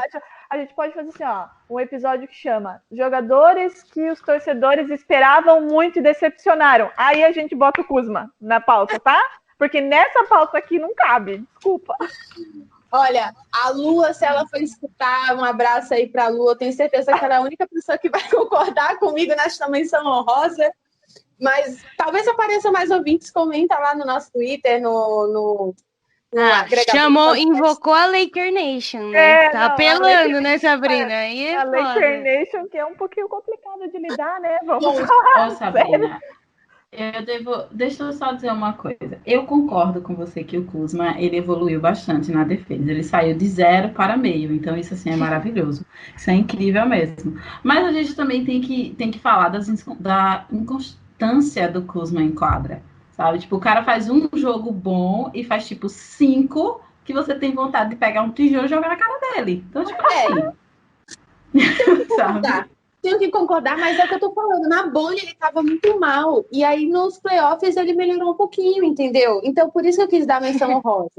A gente pode fazer assim, ó, um episódio que chama Jogadores que os torcedores esperavam muito e decepcionaram. Aí a gente bota o Kuzma na pauta, tá? Porque nessa pauta aqui não cabe. Desculpa. Olha, a Lua, se ela for escutar, um abraço aí pra Lua, eu tenho certeza que ela é a única pessoa que vai concordar comigo nesta menção honrosa, mas talvez apareça mais ouvintes, comenta lá no nosso Twitter, no agregador. Invocou a Laker Nation, né? Tá apelando, né, Sabrina? Aí a Laker Nation, que é um pouquinho complicada de lidar, né? Vamos falar, Sabrina, Deixa eu só dizer uma coisa. Eu concordo com você que o Kuzma, ele evoluiu bastante na defesa. Ele saiu de 0 para meio, então isso assim é maravilhoso. Isso é incrível mesmo. Mas a gente também tem que falar da inconstância do Kuzma em quadra, sabe? Tipo, o cara faz um jogo bom e faz tipo 5 que você tem vontade de pegar um tijolo e jogar na cara dele. Então, tipo assim, sabe? Tenho que concordar, mas é o que eu tô falando. Na bolha ele tava muito mal. E aí nos playoffs ele melhorou um pouquinho, entendeu? Então por isso que eu quis dar a menção honrosa.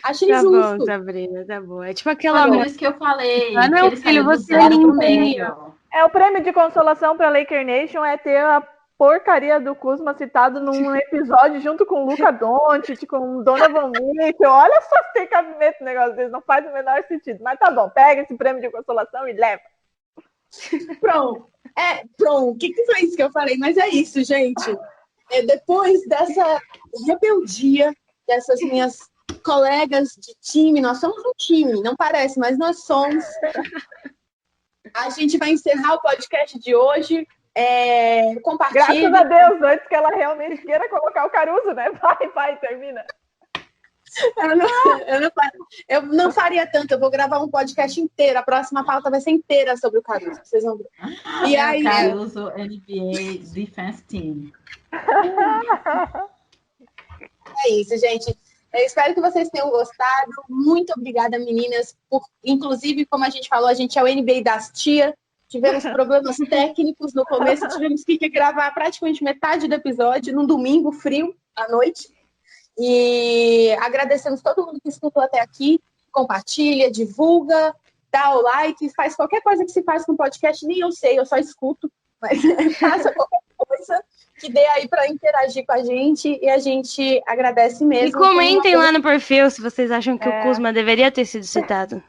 Achei Tá justo. bom, Sabrina, tá bom. É tipo aquela Por isso que eu falei Ah, que não, ele filho, saiu do você é 0 pro lindo. meio. É o prêmio de consolação para Laker Nation é ter a porcaria do Kuzma citado num episódio junto com o Luka Doncic, com o Donovan Mitchell. Olha só se tem cabimento no negócio desse, não faz o menor sentido. Mas tá bom, pega esse prêmio de consolação e leva. Pronto. Pronto. O que foi isso que eu falei? Mas é isso, gente. Depois dessa rebeldia dessas minhas colegas de time, nós somos um time, não parece, mas nós somos. A gente vai encerrar o podcast de hoje. Compartilhe. Graças a Deus, antes que ela realmente queira colocar o Caruso, né? Vai, termina. Eu não faria tanto, eu vou gravar um podcast inteiro. A próxima pauta vai ser inteira sobre o Caruso. Vocês vão ver. E aí, Caruso NBA Defense Team. É isso, gente. Eu espero que vocês tenham gostado. Muito obrigada, meninas. Inclusive, como a gente falou, a gente é o NBA das tia. Tivemos problemas técnicos no começo, tivemos que gravar praticamente metade do episódio num domingo frio à noite. E agradecemos todo mundo que escutou até aqui. Compartilha, divulga, dá o like, faz qualquer coisa que se faz com podcast, nem eu sei, eu só escuto, mas faça qualquer coisa que dê aí para interagir com a gente e a gente agradece mesmo. E comentem lá no perfil se vocês acham que o Kuzma deveria ter sido citado.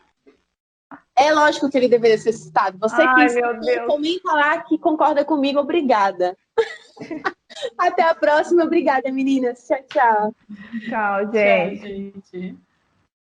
É lógico que ele deveria ser citado. Você que comenta lá que concorda comigo, obrigada. Até a próxima, obrigada, meninas. Tchau, tchau. Tchau, gente. Tchau, gente.